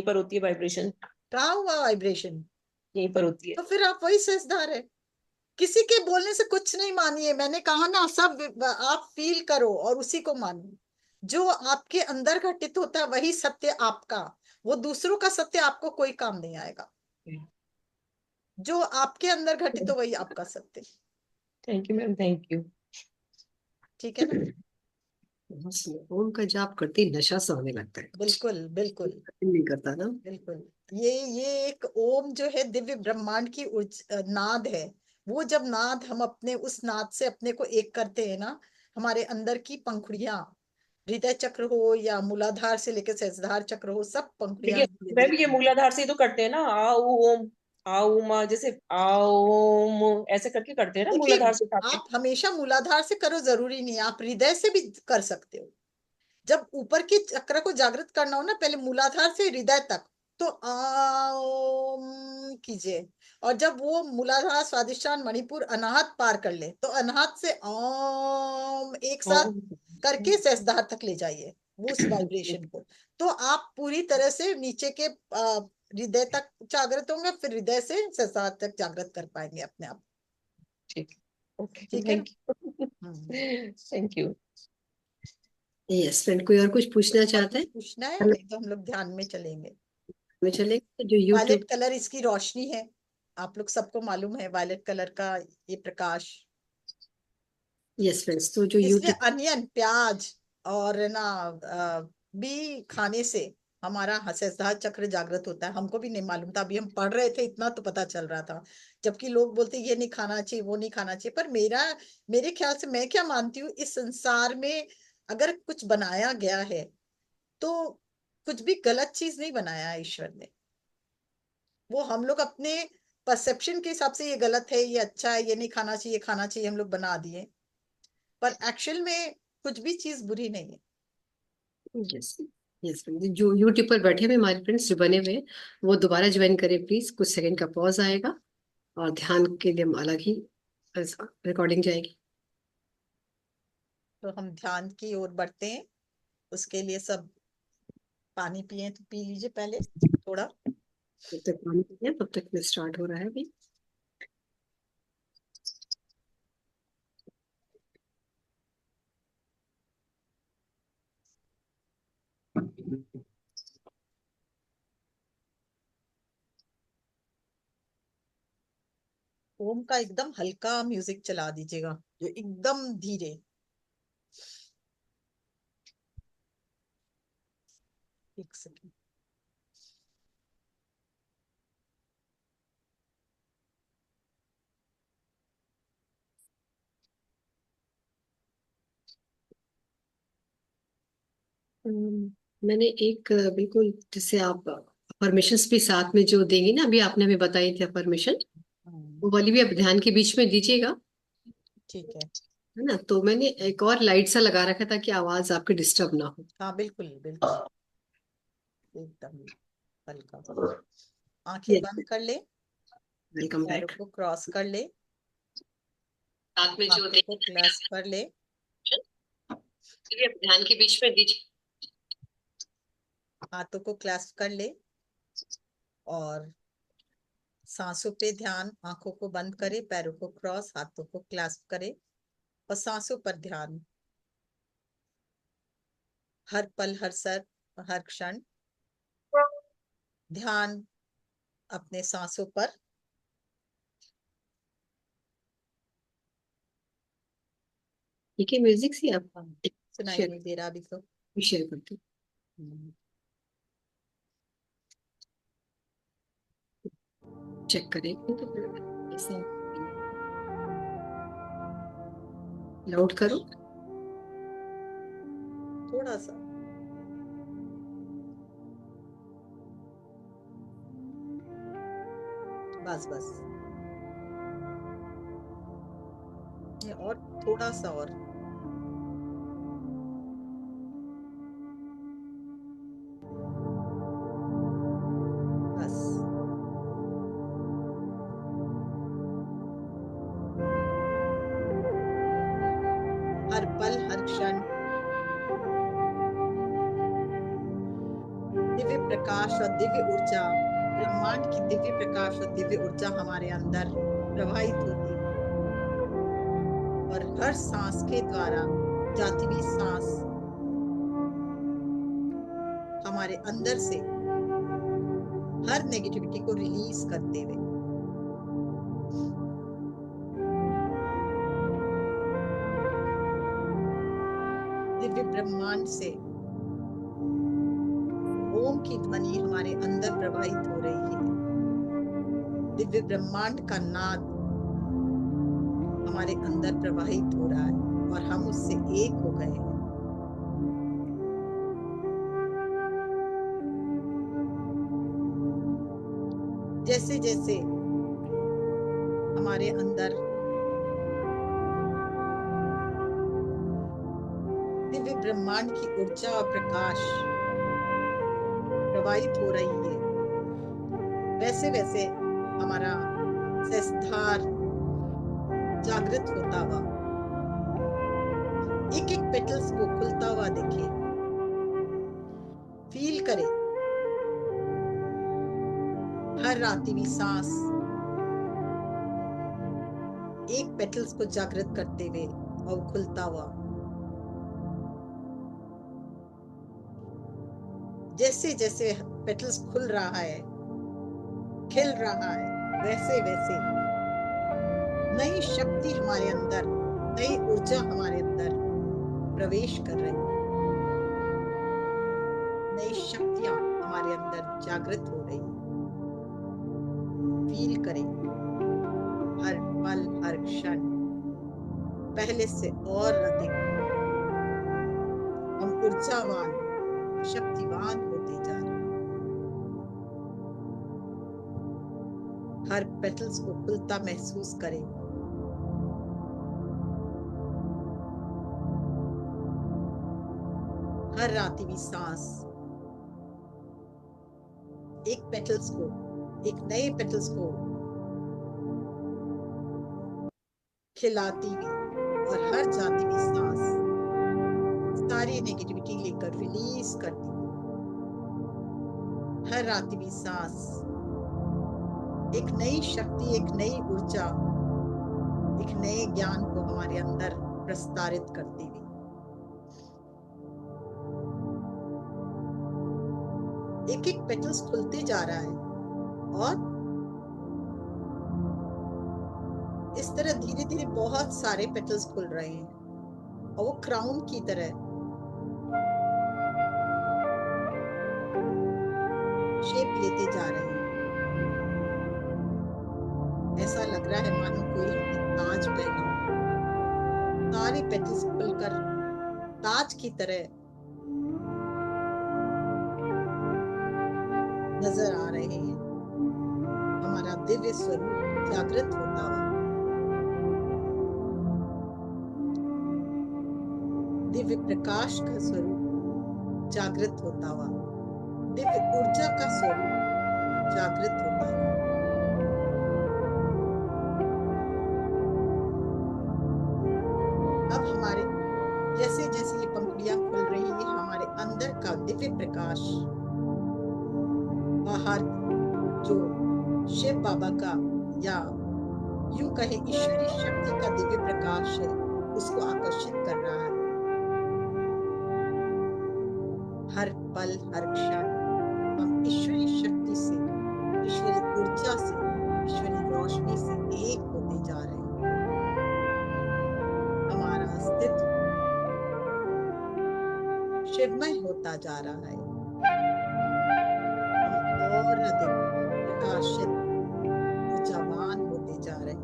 पर होती है वाइब्रेशन, कहाँ हुआ वाइब्रेशन? यहीं पर होती है। तो फिर आप वही सेजदार है। किसी के बोलने से कुछ नहीं मानिए, मैंने कहा ना, सब आप फील करो और उसी को मानो। जो आपके अंदर घटित होता है वही सत्य आपका। वो दूसरों का सत्य आपको कोई काम नहीं आएगा। जो आपके अंदर घटित हो वही आपका सत्य। Thank you ma'am, thank you. ठीक है ना? बस ओम का जाप करते ही नशा सा होने लगता है, बिल्कुल बिल्कुल नहीं करता ना। बिल्कुल। ये एक ओम जो है दिव्य ब्रह्मांड की नाद है। वो जब नाद, हम अपने उस नाद से अपने को एक करते हैं ना, हमारे अंदर की पंखुड़ियां, हृदय चक्र हो या मूलाधार से लेकर सहस्त्रधार चक्र हो, सब पंखुड़ियां देखिए धीरे मैम, ये धीरे। मूलाधार से ही तो करते हैं ना, आ उ ओम, आ उ मा, जैसे आ ओम ऐसे करके करते हैं ना, देखिए, मूलाधार से उठाते हैं। आप हमेशा मूलाधार से करो, जरूरी नहीं है, आप हृदय से भी कर सकते हो। जब ऊपर के चक्र को जागृत करना हो ना, पहले मूलाधार से हृदय तक, तो आम कीजिए। और जब वो मूलाधार, स्वादिष्टान, मणिपुर, अनाहत पार कर ले, तो अनाहत से ओम एक साथ ओम। करके सहस्त्रधार तक ले जाइए वो उस वाइब्रेशन को। तो आप पूरी तरह से नीचे के हृदय तक जागृत होंगे, फिर हृदय से सहस्त्रधार तक जागृत कर पाएंगे अपने आप। ठीक है, ओके, ठीक है ना? Thank you. Hmm. Thank you. Yes friend, कोई और कुछ पूछना और चाहता कुछ है? पूछना है? हम नहीं तो हम लोग ध्यान में चलेंगे। में चले जो यूट्यूब। वायलेट कलर इसकी रोशनी है। आप लोग सबको मालूम है वायलेट कलर का ये प्रकाश। यस फ्रेंड्स, तो जो इसलिए यूट्यूब। अनियन, प्याज और ना भी खाने से हमारा सहस्त्रधार चक्र जागृत होता है। हमको भी नहीं मालूम था, अभी हम पढ़ रहे थे, इतना तो पता चल रहा था। जबकि लोग बोलते ये नहीं खाना चाहिए, वो नहीं खाना चाहिए, पर मेरे ख्याल से, मैं क्या मानती हूँ, इस संसार में अगर कुछ बनाया गया है तो कुछ भी गलत चीज नहीं बनाया है ईश्वर ने। वो हम लोग अपने परसेप्शन के हिसाब से ये गलत है, ये अच्छा है, ये नहीं खाना चाहिए, खाना चाहिए, हम लोग बना दिए। पर एक्चुअल में कुछ भी चीज बुरी नहीं है। यस। यस फ्रेंड, जो यूट्यूब पर बैठे हुए हमारे फ्रेंड्स जो बने हुए हैं, वो दोबारा ज्वाइन करें प्लीज, कुछ सेकंड का पॉज आएगा और ध्यान के लिए हम अलग ही रिकॉर्डिंग जाएगी। तो हम ध्यान की ओर बढ़ते हैं। उसके लिए सब पानी पिए तो पी लीजिए पहले थोड़ा। जब तक पानी पीते हैं तब तक में स्टार्ट हो रहा है अभी। ओम का एकदम हल्का म्यूजिक चला दीजिएगा, जो एकदम धीरे। एक सेकेंड। मैंने एक बिल्कुल जिससे आप अफर्मेशंस भी साथ में जो देंगी ना, अभी आपने हमें बताई थी अफर्मेशन, वो वाली भी आप ध्यान के बीच में दीजिएगा, ठीक है। है ना। तो मैंने एक और लाइट सा लगा रखा था कि आवाज आपकी डिस्टर्ब ना हो। हाँ बिल्कुल बिल्कुल, एकदम हल्का। आंखें यस, बंद कर ले, वेलकम पैरों बैक। को क्रॉस कर ले, साथ में जो हाथों को देंगे क्लैस्प कर ले, भी आप ध्यान के बीच में दीजिए। हाथों को क्लैस्प कर ले, और सांसों पे ध्यान। आंखों को बंद करे, पैरों को क्रॉस, हाथों को क्लैस्प करे, और सांसों पर ध्यान। हर पल, हर सर, हर क्षण ध्यान अपने सांसों पर। ठीक है, म्यूजिक से आप सुनाई शेयर नहीं दे रहा अभी तो। शेयर करते चेक करें तो ऐसा लाउड करो। थोड़ा सा। बस बस, ये और थोड़ा सा और। हर पल हर क्षण दिव्य प्रकाश और दिव्य ऊर्जा, ब्रह्मांड की दिव्य प्रकाश और दिव्य ऊर्जा हमारे अंदर प्रवाहित होती है और हर सांस के द्वारा जाती हुई सांस हमारे अंदर से हर नेगेटिविटी को रिलीज करते हुए दिव्य ब्रह्मांड से ओम की ध्वनि हमारे अंदर प्रवाहित हो रही है। दिव्य ब्रह्मांड का नाद हमारे अंदर प्रवाहित हो रहा है और हम उससे एक हो गए हैं। जैसे जैसे हमारे अंदर दिव्य ब्रह्मांड की ऊर्जा और प्रकाश प्रवाहित हो रही है, वैसे वैसे हमारा सहस्त्रार जागृत होता हुआ एक एक पेटल्स को खुलता हुआ देखे, फील करे हर आती हुई सांस एक पेटल्स को जागृत करते हुए और खुलता हुआ। जैसे जैसे पेटल्स खुल रहा है, खिल रहा है, वैसे वैसे नई शक्ति हमारे अंदर, नई ऊर्जा हमारे अंदर प्रवेश कर रही है। नई शक्तियां हमारे अंदर जागृत हो रही है। फील करें हर पल हर क्षण पहले से और अधिक हम ऊर्जावान, शक्तिवान होते जा रहे हैं। हर पेटल्स को खुलता महसूस करें। हर आती हुई सांस एक पेटल्स को, एक नए पेटल्स को खिलाती हुई और हर जाती हुई सांस सारी नेगेटिविटी लेकर रिलीज करती हुई। हर आती हुई सांस एक नई शक्ति, एक नई ऊर्जा, एक नए ज्ञान को हमारे अंदर प्रस्तारित करती हुई। एक एक पेटल्स खुलते जा रहा है और इस तरह धीरे धीरे बहुत सारे पेटल्स खुल रहे हैं और वो क्राउन की तरह शेप लेते जा रहे हैं। ऐसा लग रहा है मानो कोई हमने ताज पहना हो। सारे पेटल्स खुलकर ताज की तरह नजर आ रहे हैं। हमारा दिव्य स्वरूप जागृत होता हुआ, दिव्य प्रकाश का स्वरूप जागृत होता हुआ, दिव्य ऊर्जा का स्वरूप जागृत होता हुआ। अब हमारे जैसे जैसे ये पंखुड़ियां खुल रही है, हमारे अंदर का दिव्य प्रकाश बाहर जो शिव बाबा का या यूं कहे ईश्वरी शक्ति का दिव्य प्रकाश है, उसको आकर्षित कर रहा है। हर पल हर क्षण हम ईश्वरी शक्ति से, ईश्वरी ऊर्जा से, ईश्वरी रोशनी से एक होते जा रहे हैं। हमारा अस्तित्व शिवमय होता जा रहा है। हम और अधिक प्रकाशित, ऊर्जावान होते जा रहे हैं।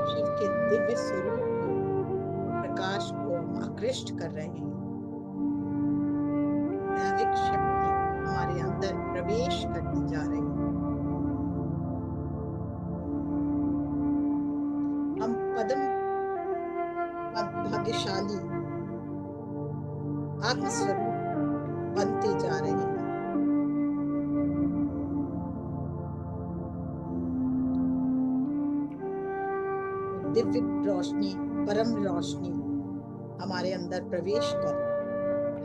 शिव के दिव्य स्वरूप को, प्रकाश को हम आकृष्ट कर रहे हैं। दैविक शक्ति हमारे अंदर प्रवेश करती जा रही है। हम पद्म भाग्यशाली आत्मस्वरूप बनते जा रहे हैं। दिव्य रोशनी, परम रोशनी हमारे अंदर प्रवेश कर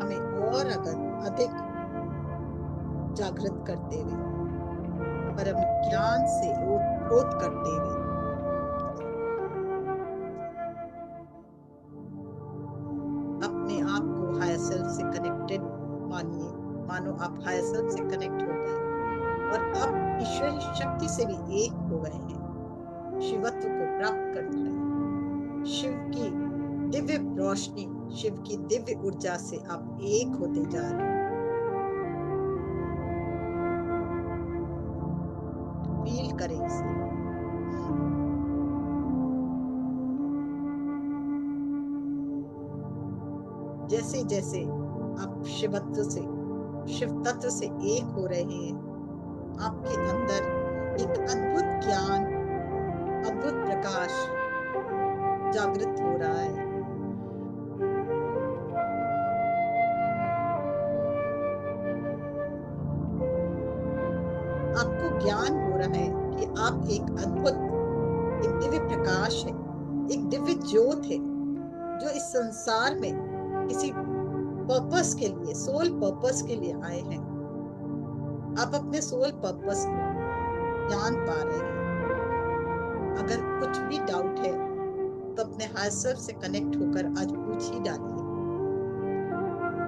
हमें और अधिक जागृत करते हुए, परम ज्ञान से ओत करते हुए अपने आप को हायर सेल्फ से कनेक्टेड मानिए। मानो आप हायर सेल्फ से कनेक्ट हो गए और अब ईश्वरी शक्ति से भी एक हो गए हैं, शिवत्व को प्राप्त कर रहे हैं। शिव की दिव्य रोशनी, शिव की दिव्य ऊर्जा से आप एक होते जा रहे हैं। फील करें इसे। जैसे जैसे आप शिवत्व से, शिव तत्व से एक हो रहे हैं, आपके अंदर एक अद्भुत ज्ञान, अद्भुत प्रकाश जागृत हो रहा है। आपको ज्ञान हो रहा है कि आप एक अद्भुत, एक दिव्य प्रकाश है, एक दिव्य ज्योत है जो इस संसार में किसी पर्पस के लिए, सोल पर्पस के लिए आए हैं। आप अपने सोल पर्पस को जान पा रहे हैं। अगर कुछ भी डाउट है तो अपने हायर सेल्फ से कनेक्ट होकर आज पूछ ही डालिए,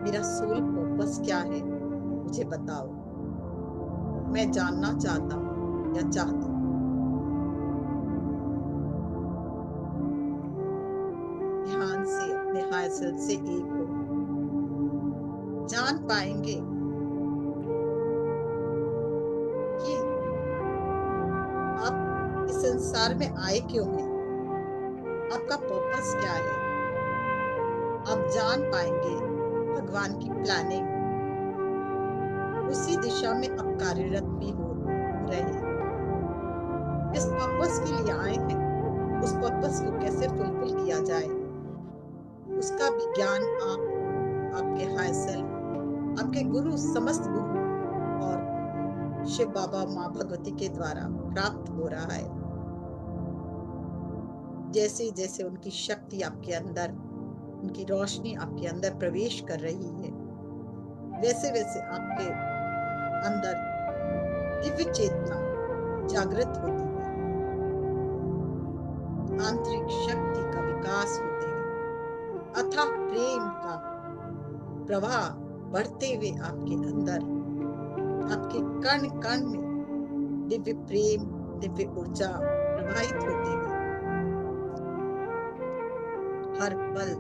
मेरा सोल पर्पस क्या है, मुझे बताओ, मैं जानना चाहता हूँ या चाहती हूँ। ध्यान से अपने हायर सेल्फ से एक हो, जान पाएंगे कि आप इस संसार में आए क्यों हैं, आपका पर्पस क्या है। आप जान पाएंगे भगवान की प्लानिंग, उसी दिशा में आप कार्यरत भी हो रहे हैं। जिस पर्पस के लिए आए हैं, उस पर्पस को कैसे फुलफिल किया जाए, उसका भी ज्ञान आपको, आपके हायर सेल्फ, आपके गुरु, समस्त गुरु और शिव बाबा, माँ भगवती के द्वारा प्राप्त हो रहा है। जैसे जैसे उनकी शक्ति आपके अंदर, उनकी रोशनी आपके अंदर प्रवेश कर रही है, वैसे वैसे आपके अंदर दिव्य चेतना जागृत होती है, आंतरिक शक्ति का विकास होते हुए, अथाह प्रेम का प्रवाह बढ़ते हुए आपके अंदर, आपके कण कण में दिव्य प्रेम, दिव्य ऊर्जा प्रवाहित होते हुए हर पल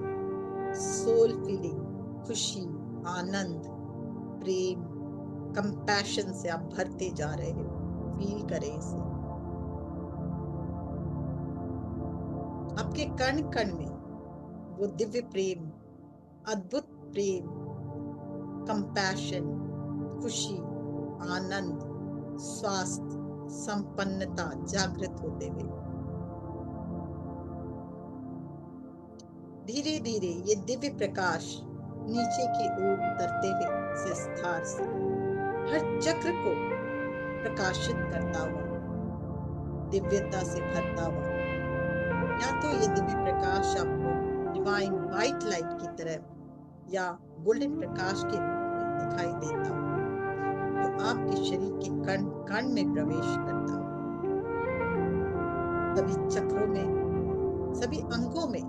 सोल फीलिंग, खुशी, आनंद, प्रेम, कंपैशन से आप भरते जा रहे हो। फील करें इसे। आपके कण कण में वो दिव्य प्रेम, अद्भुत प्रेम, कंपैशन, खुशी, आनंद, स्वास्थ्य, संपन्नता जागृत होते हुए धीरे धीरे ये दिव्य प्रकाश नीचे की ओर उतरते हुए स्थान से हर चक्र को प्रकाशित करता हुआ, दिव्यता से भरता हुआ, या तो ये दिव्य प्रकाश आपको डिवाइन व्हाइट लाइट की तरह या गोल्डन प्रकाश के रूप में दिखाई देता हो, जो आपके शरीर के कण कण में प्रवेश करता हो, सभी चक्रों में, सभी अंगों में,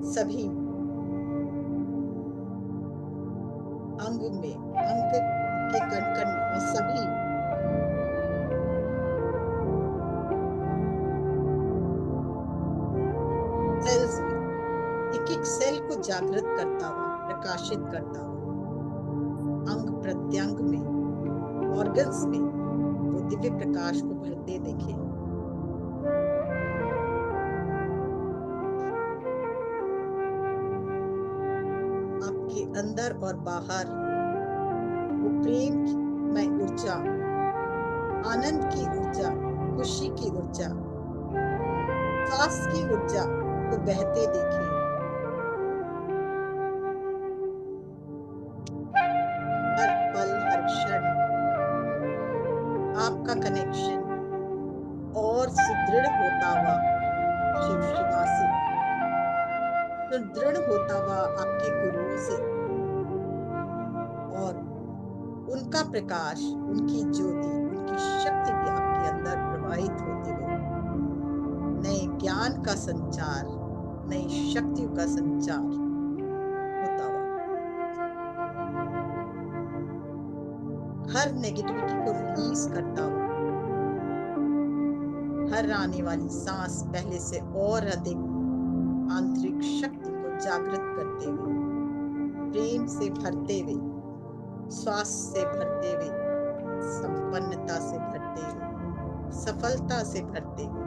सभी अंग में, अंग के कण कण में, सभी सेल्स में, एक एक सेल को जागृत करता हुआ, प्रकाशित करता हुआ, अंग प्रत्यंग में, ऑर्गन्स में वो दिव्य प्रकाश को भरते देखे। आपके अंदर और बाहर वो प्रेम में ऊर्जा, आनंद की ऊर्जा, खुशी की ऊर्जा, स्वास्थ्य की ऊर्जा को बहते देखे। हर पल, हर क्षण आपका कनेक्शन और सुदृढ़ होता हुआ शिव शिवासी सुदृढ़ होता हुआ आपके गुरुओं से और उनका प्रकाश, उनकी ज्योति, उनकी शक्ति भी आपके अंदर प्रवाहित होते हुए नए ज्ञान का संचार, नई शक्तियों का संचार होता हुआ हर नेगेटिविटी को रिलीज करता हुआ हर आने वाली सांस पहले से और अधिक आंतरिक शक्ति को जागृत करते हुए, प्रेम से भरते हुए, श्वास से भरते हुए, संपन्नता से भरते हुए, सफलता से भरते हुए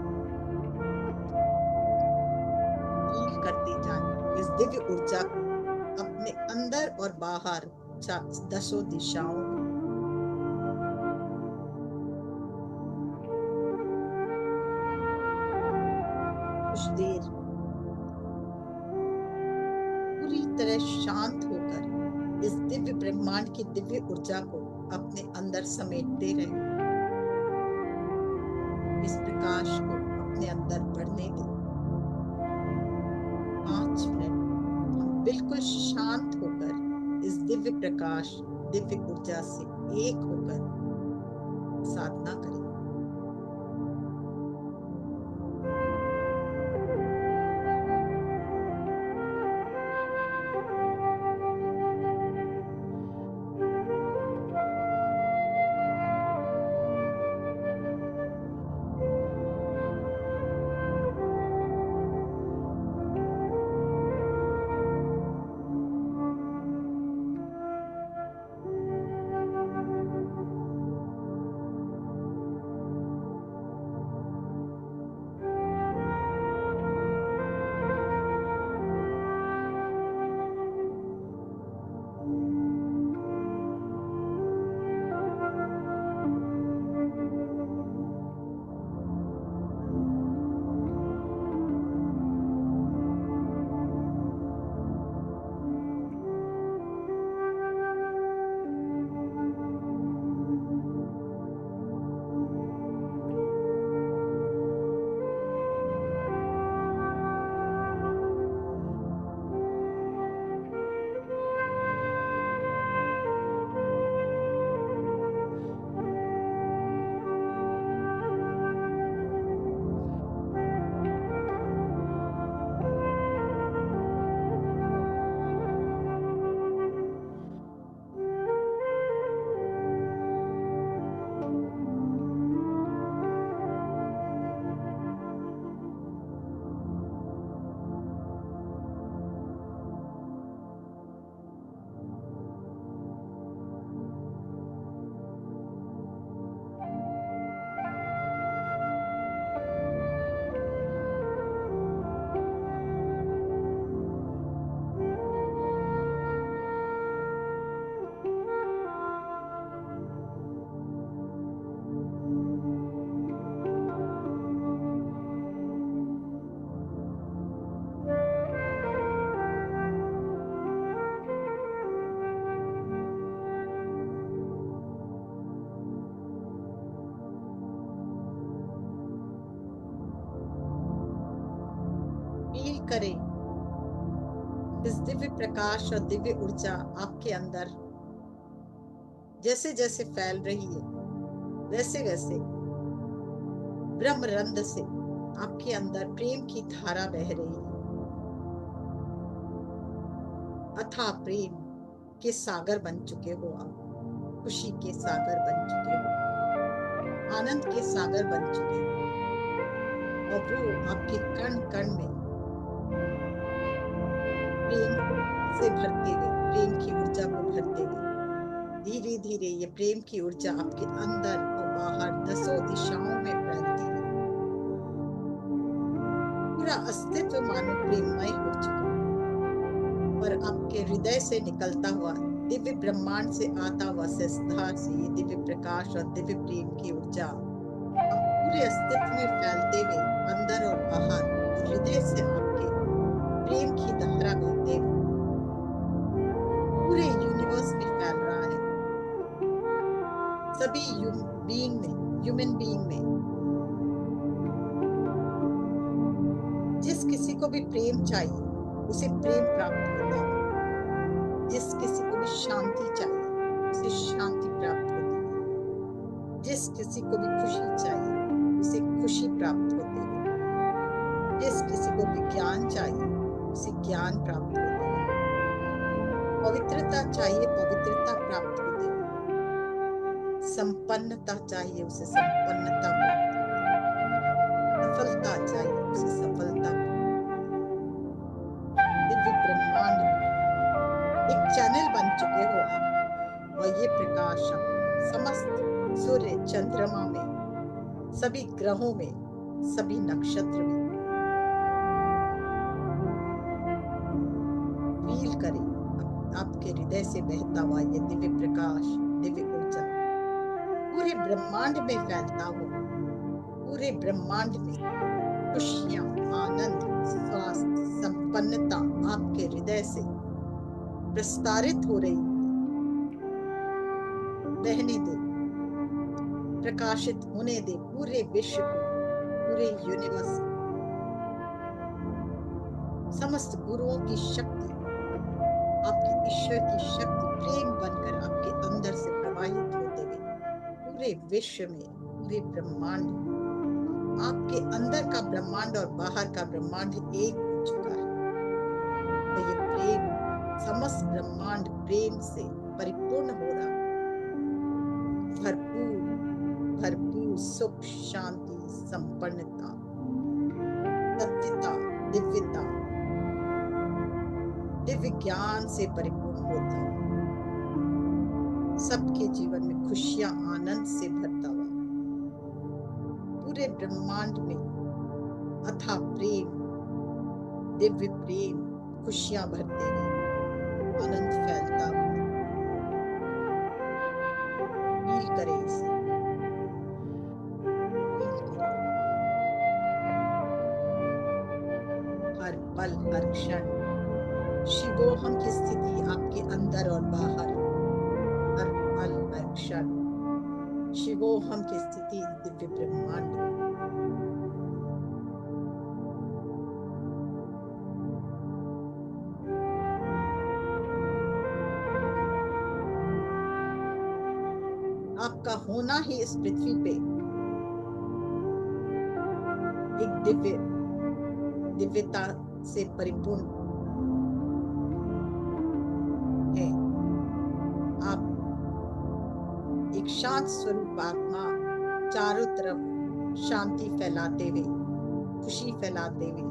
फील करते जाएं इस दिव्य ऊर्जा को अपने अंदर और बाहर दसों दिशाओं में। कुछ देर पूरी तरह शांत होकर इस दिव्य ब्रह्मांड की दिव्य ऊर्जा को अपने अंदर समेटते रहें। इस प्रकाश को अपने अंदर बढ़ने दें। 5 मिनट हम बिल्कुल शांत होकर इस दिव्य प्रकाश, दिव्य ऊर्जा से एक होकर साधना करें। फील करें इस दिव्य प्रकाश और दिव्य ऊर्जा आपके अंदर जैसे जैसे फैल रही है, वैसे वैसे ब्रह्मरंध्र से आपके अंदर प्रेम की धारा बह रही है। अथाह प्रेम के सागर बन चुके हो आप, खुशी के सागर बन चुके हो, आनंद के सागर बन चुके हो, और वो आपके कण कण में प्रेम से भरते हुए, प्रेम की ऊर्जा को भरते हुए धीरे धीरे ये प्रेम की ऊर्जा आपके अंदर और बाहर दसों दिशाओं में फैलती है। पूरा अस्तित्व मानो प्रेममय हो चुका है और आपके हृदय से निकलता हुआ दिव्य ब्रह्मांड से आता हुआ संस्कार से ये दिव्य प्रकाश और दिव्य प्रेम की ऊर्जा अब पूरे अस्तित्व में फैलते हुए अंदर और बाहर और हृदय से आपके प्रेम की धारा बहते हुए पूरे यूनिवर्स में फैल रहा है। सभी ह्यूमन बीइंग में को भी प्रेम चाहिए उसे प्रेम प्राप्त होता है, जिस किसी को भी शांति चाहिए उसे शांति प्राप्त होती है, जिस किसी को भी खुशी चाहिए उसे खुशी प्राप्त होती है, जिस किसी को भी ज्ञान चाहिए उसे ज्ञान प्राप्त होता है, पवित्रता चाहिए पवित्रता प्राप्त होती है, संपन्नता चाहिए उसे संपन्नता प्राप्त होती है, सफलता चाहिए उसे सफलता प्राप्त होती है। दिव्य ब्रह्मांड में एक चैनल बन चुके हो आप, और ये प्रकाश आप समस्त सूर्य चंद्रमा में, सभी ग्रहों में, सभी नक्षत्र में फील करें। आपके हृदय से बहता हुआ ये दिव्य प्रकाश, दिव्य ऊर्जा पूरे ब्रह्मांड में फैलता हो, पूरे ब्रह्मांड में खुशियां, आनंद, स्वास्थ्य, संपन्नता आपके हृदय से प्रसारित हो रही है। बहने दे, प्रकाशित होने दे पूरे विश्व को, पूरे यूनिवर्स को। समस्त गुरुओं की शक्ति, आपकी ईश्वर की शक्ति प्रेम बनकर आपके अंदर से प्रवाहित होते हुए पूरे विश्व में, पूरे ब्रह्मांड में, आपके अंदर का ब्रह्मांड और बाहर का ब्रह्मांड एक हो चुका है। तो ये प्रेम, समस्त ब्रह्मांड प्रेम से परिपूर्ण हो रहा, भरपूर भरपूर सुख, शांति, संपन्नता, सत्यता, दिव्यता, दिव्य ज्ञान से परिपूर्ण होता है, सबके जीवन में खुशियां, आनंद से भरता हुआ, पूरे ब्रह्मांड में अथाह प्रेम, दिव्य प्रेम, खुशियां भरते हुए आनंद फैलता हुआ। फील करें इसे, फील करें। हर पल, हर क्षण शिवोहम की स्थिति आपके अंदर और बाहर, हर पल, हर क्षण शिवोहम की स्थिति दिव्य ब्रह्मांड में। आपका होना ही इस पृथ्वी पे एक दिव्यता से परिपूर्ण है। आप एक शांत स्वरूप आत्मा, चारों तरफ शांति फैलाते हुए, खुशी फैलाते हुए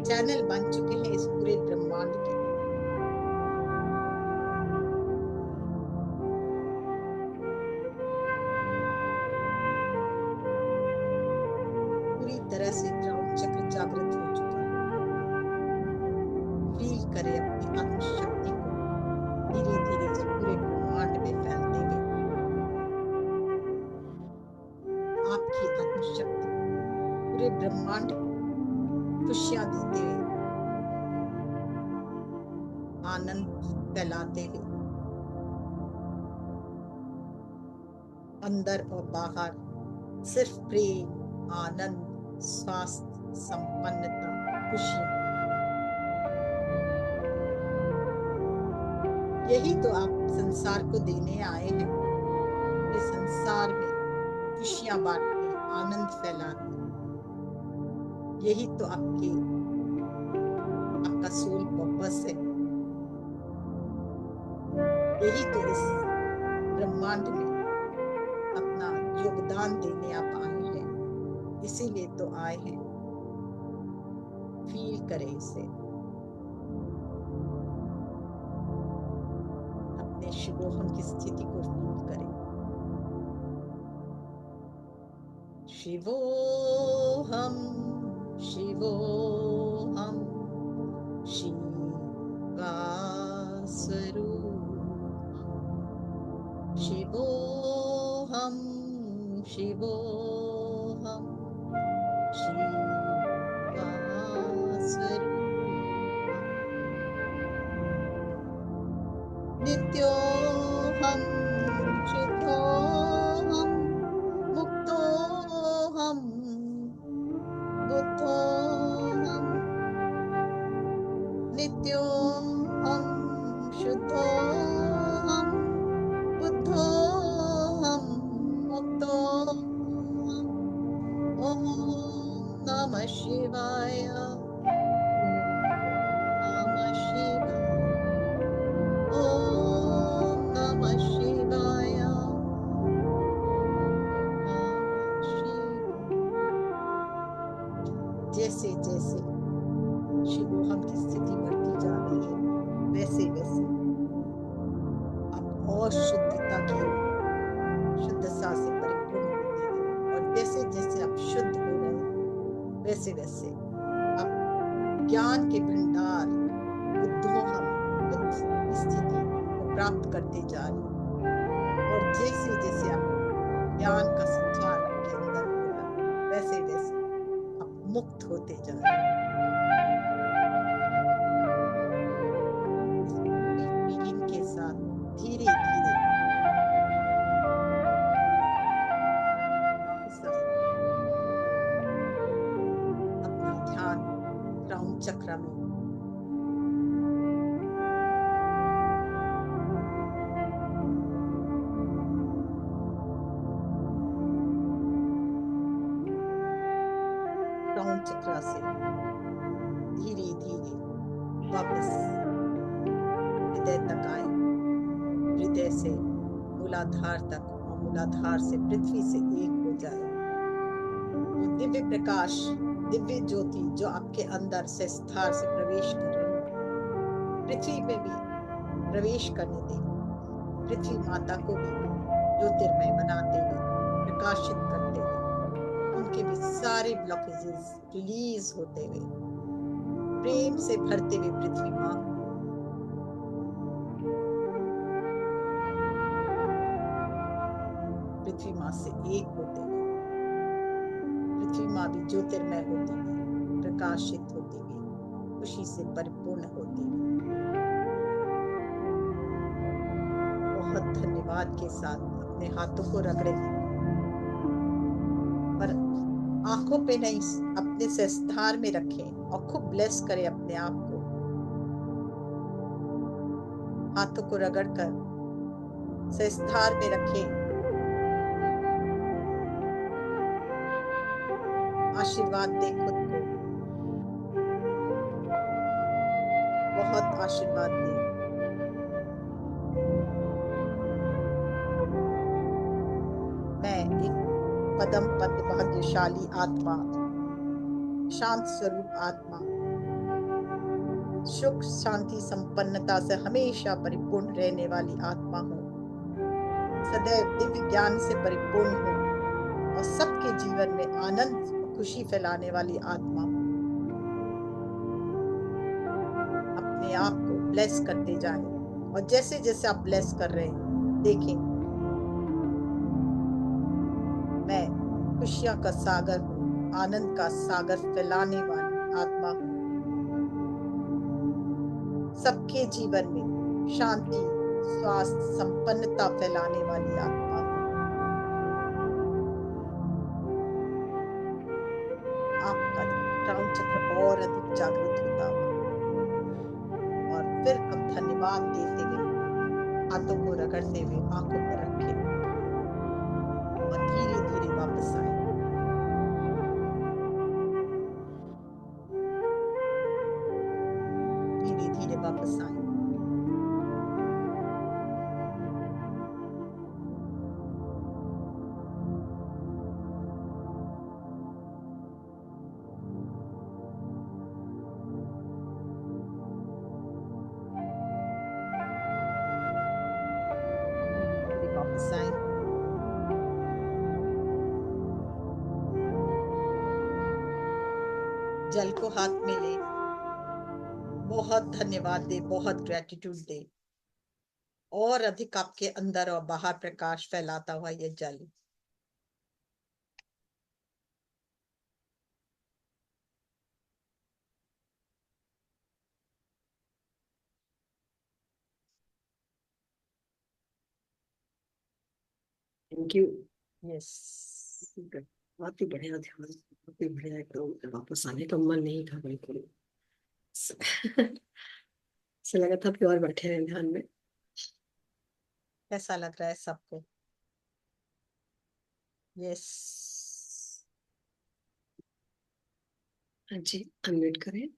चैनल बन चुके हैं इस पूरे ब्रह्मांड के। पूरी तरह से क्राउन चक्र जागृत हो चुका है। फील करें अपनी आत्मशक्ति को धीरे धीरे इस पूरे ब्रह्मांड में फैलते हुए। आपकी आत्मशक्ति पूरे ब्रह्मांड को खुशियां देते हुए, आनंद फैलाते हुए, अंदर और बाहर सिर्फ प्रेम, आनंद, स्वास्थ्य, संपन्नता, खुशियां। यही तो आप संसार को देने आए हैं। पूरे संसार में खुशियां बांटने, आनंद फैलाने। यही तो आपका सोल पर्पस है। यही तो इस ब्रह्मांड में अपना योगदान देने आप आए हैं। इसीलिए तो आए हैं। फील करें इसे, अपने शिवोहम की स्थिति को फील करें। शिवोहम, शिवोहम, शिवा स्वरूप। शिवोहम, शिवोहम, शिवा स्वरूप। नित्योहम, शुद्धोहम, मुक्तोहम, बुद्धोहम, पवित्रता की ओर, शुद्धता से परिपूर्ण होते गए। और जैसे जैसे आप शुद्ध हो रहे हैं, वैसे वैसे आप ज्ञान के भंडार, बुद्धोहम, बुद्ध स्थिति को प्राप्त करते जा रहे हैं। और जैसे जैसे आप ज्ञान का संचार आपके अंदर हो रहा है, वैसे वैसे आप मुक्त होते जा रहे हैं। फीलिंग के साथ धीरे धीरे अपना ध्यान क्राउन चक्र में क्राउन चक्र से धीरे धीरे वापस हृदय तक आए, हृदय से मूलाधार तक और मूलाधार से पृथ्वी से एक हो जाए। वो दिव्य प्रकाश, दिव्य ज्योति जो आपके अंदर से स्थार से प्रवेश कर रही है, पृथ्वी में भी प्रवेश करने दें। पृथ्वी माता को भी ज्योतिर्मय बनाते हुए, प्रकाशित करते हुए, उनके भी सारे ब्लॉकेजेस रिलीज होते हुए, प्रेम से भरते हुए पृथ्वी माँ पृथ्वी माँ से एक होते हुए, पृथ्वी माँ भी ज्योतिर्मय होती हुई, प्रकाशित होती हुई, खुशी से परिपूर्ण होती हुई। बहुत धन्यवाद के साथ अपने हाथों को रगड़े, पर आंखों पे नहीं, अपने सहस्त्रार में रखें और खूब ब्लेस करें अपने आप को। हाथों को रगड़कर सहस्त्रार में रखें, आशीर्वाद दे खुद को, बहुत आशीर्वाद दे। मैं एक पदम पद भाग्यशाली आत्मा, शांत स्वरूप आत्मा, सुख शांति संपन्नता से हमेशा परिपूर्ण रहने वाली आत्मा हूँ। सदैव दिव्य ज्ञान से परिपूर्ण हूँ और सबके जीवन में आनंद और खुशी फैलाने वाली आत्मा हूँ। अपने आप को ब्लेस करते जाएं और जैसे जैसे आप ब्लेस कर रहे हैं, देखें मैं खुशियां का सागर हूँ, आनंद का सागर फैलाने वाली आत्मा हूँ। सबके जीवन में शांति, स्वास्थ्य, संपन्नता फैलाने वाली आत्मा हूँ। आपका क्राउन चक्र और अधिक जागृत होता हुआ, और फिर अब धन्यवाद देते हुए, हाथों को रगड़ते हुए आंखों पर रखें और धीरे धीरे वापस आए। धीरे धीरे वापस आए। धीरे धीरे वापस आए। जल को हाथ में ले, बहुत धन्यवाद दे, बहुत ग्रेटिट्यूड दे, और अधिक आपके अंदर और बाहर प्रकाश फैलाता हुआ ये जल। Thank you. यस, बहुत ही बढ़िया ध्यान, बहुत ही बढ़िया, एकदम वापस आने का मन नहीं था बिल्कुल। ऐसा लगा था कि और बैठे रहे ध्यान में। कैसा लग रहा है सबको? यस, हाँ जी, अनम्यूट करें।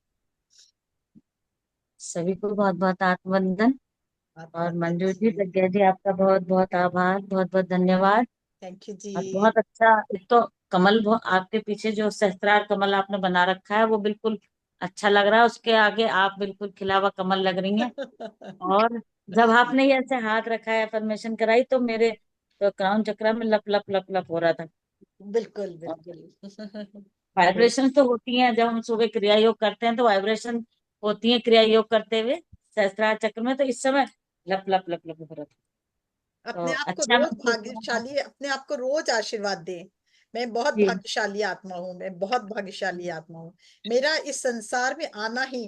सभी को बहुत बहुत आत्मवंदन। और मंजू जी, प्रज्ञा जी, आपका बहुत बहुत आभार, बहुत बहुत धन्यवाद। थैंक यू जी। और बहुत अच्छा, एक तो कमल, आपके पीछे जो सहस्त्रार कमल आपने बना रखा है वो बिल्कुल अच्छा लग रहा है, उसके आगे आप बिल्कुल खिला हुआ कमल लग रही हैं। और जब आपने ये ऐसे हाथ रखा है, अफर्मेशन कराई, तो मेरे तो क्राउन चक्रा में लप लप लप लप हो रहा था। बिल्कुल बिल्कुल। वाइब्रेशन तो होती हैं, जब हम सुबह क्रिया योग करते हैं तो वाइब्रेशन होती है क्रिया योग करते हुए सहस्त्रार चक्र में, तो इस समय लप लप लप लप हो रहा था। तो अपने आप को अच्छा रोज महसूस हो रहा था। भाग्यशाली, अपने आप को रोज आशीर्वाद दे। मैं बहुत जी भाग्यशाली आत्मा हूँ, मैं बहुत भाग्यशाली आत्मा हूँ। मेरा इस संसार में आना ही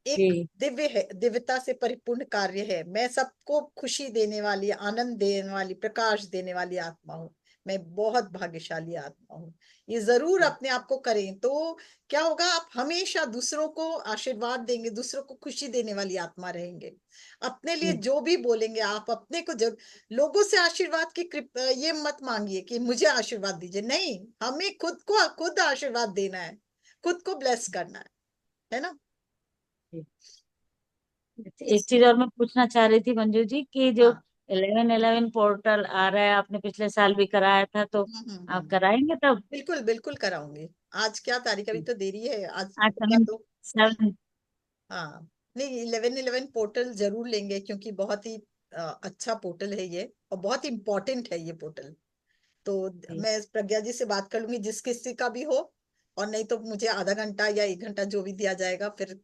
एक जी दिव्य है, दिव्यता से परिपूर्ण कार्य है। मैं सबको खुशी देने वाली, आनंद देने वाली, प्रकाश देने वाली आत्मा हूँ। मैं बहुत भाग्यशाली आत्मा हूँ। ये जरूर अपने आप को करें तो क्या होगा, आप हमेशा दूसरों को आशीर्वाद देंगे, दूसरों को खुशी देने वाली आत्मा रहेंगे। अपने लिए जी जो भी बोलेंगे आप अपने को, जब लोगों से आशीर्वाद की ये मत मांगिए कि मुझे आशीर्वाद दीजिए, नहीं, हमें खुद को खुद आशीर्वाद देना है, खुद को ब्लेस करना है ना। जी। एक चीज और मैं पूछना चाह रही थी मंजू जी, कि जो हाँ। 1111 पोर्टल आ रहा है, आपने पिछले साल भी कराया था, तो आप कराएंगे तब? बिल्कुल बिल्कुल कराऊंगी। आज क्या तारीख, अभी तो देरी है, आज आज होगा तो। 7 हाँ, नहीं, 1111 पोर्टल जरूर लेंगे, क्योंकि बहुत ही अच्छा पोर्टल है ये, और बहुत इम्पोर्टेंट है ये पोर्टल। तो मैं प्रज्ञा जी से बात कर लूंगी, जिस किसी का भी हो, और नहीं तो मुझे आधा घंटा या 1 घंटा जो भी दिया जाएगा, फिर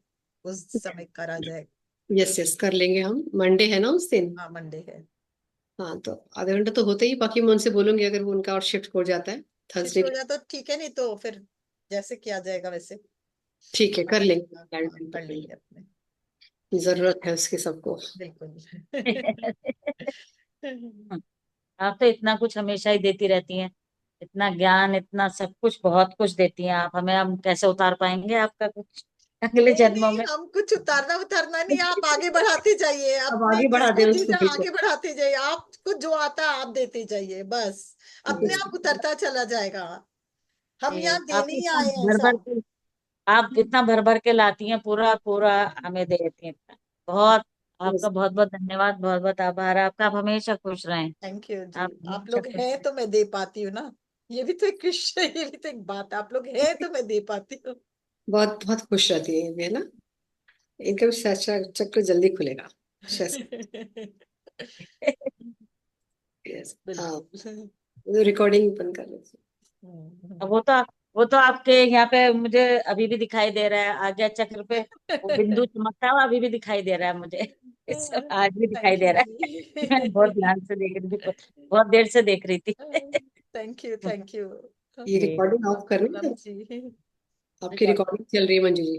उस समय करा जाएगा। यस यस, कर लेंगे हम। मंडे है ना उस दिन? हाँ, मंडे है। हाँ, तो आधा घंटा तो होता ही, बाकी मैं उनसे बोलूंगी अगर वो उनका और शिफ्ट हो जाता है शिफ्ट थर्सडे हो पे। जाए तो ठीक है, नहीं तो फिर जैसे किया जाएगा वैसे। ठीक है, कर लेंगे, हाँ प्लान हाँ, कर कर लेंगे लेंगे। अपने। जरूरत है उसकी सबको। बिल्कुल। आप तो इतना कुछ हमेशा ही देती रहती हैं, इतना ज्ञान, इतना सब कुछ, बहुत कुछ देती हैं आप हमें। हम कैसे उतार पाएंगे आपका कुछ अगले नहीं जन्मों नहीं, में? हम कुछ उतारना उतारना नहीं, आप आगे बढ़ाते जाइए, अब अपने आगे बढ़ा दे जिसको उसको, चीजें बिल्कुल। आगे बढ़ाते जाइए, आपको जो आता है आप देते जाइए, बस अपने Yes. आप उतरता चला जाएगा। हम यहाँ आप देने तो ही इतना आए हैं भर भर सब। के आप इतना भर भर के लाती हैं, पूरा पूरा हमें दे देती हैं इतना। बहुत आपका Yes. बहुत बहुत धन्यवाद, बहुत बहुत आभार आपका। आप हमेशा खुश रहें। थैंक यू जी, आप आप हमेशा लोग खुश हैं रहें। तो मैं दे पाती हूँ ना। ये भी तो एक क्वेश्चन, ये भी तो एक बात है, आप लोग हैं तो मैं दे पाती हूँ। बहुत बहुत खुश रहती है ये, है ना? इनका भी शायद चक्र जल्दी खुलेगा शायद। यस। हाँ, बिल्कुल। रिकॉर्डिंग बंद कर लीजिए। अब वो तो आपके यहाँ पे मुझे अभी भी दिखाई दे रहा है, आज्ञा चक्र पे वो बिंदु चमकता हुआ अभी भी दिखाई दे रहा है मुझे। इस सब आज भी दिखाई थैंक यू दे रहा है। मैं बहुत जी। ध्यान से देख रही थी, बहुत देर से देख रही थी। Thank you thank you. ये जी रिकॉर्डिंग ऑफ करनी है? पूनम जी। आपकी रिकॉर्डिंग चल रही है मंजू जी?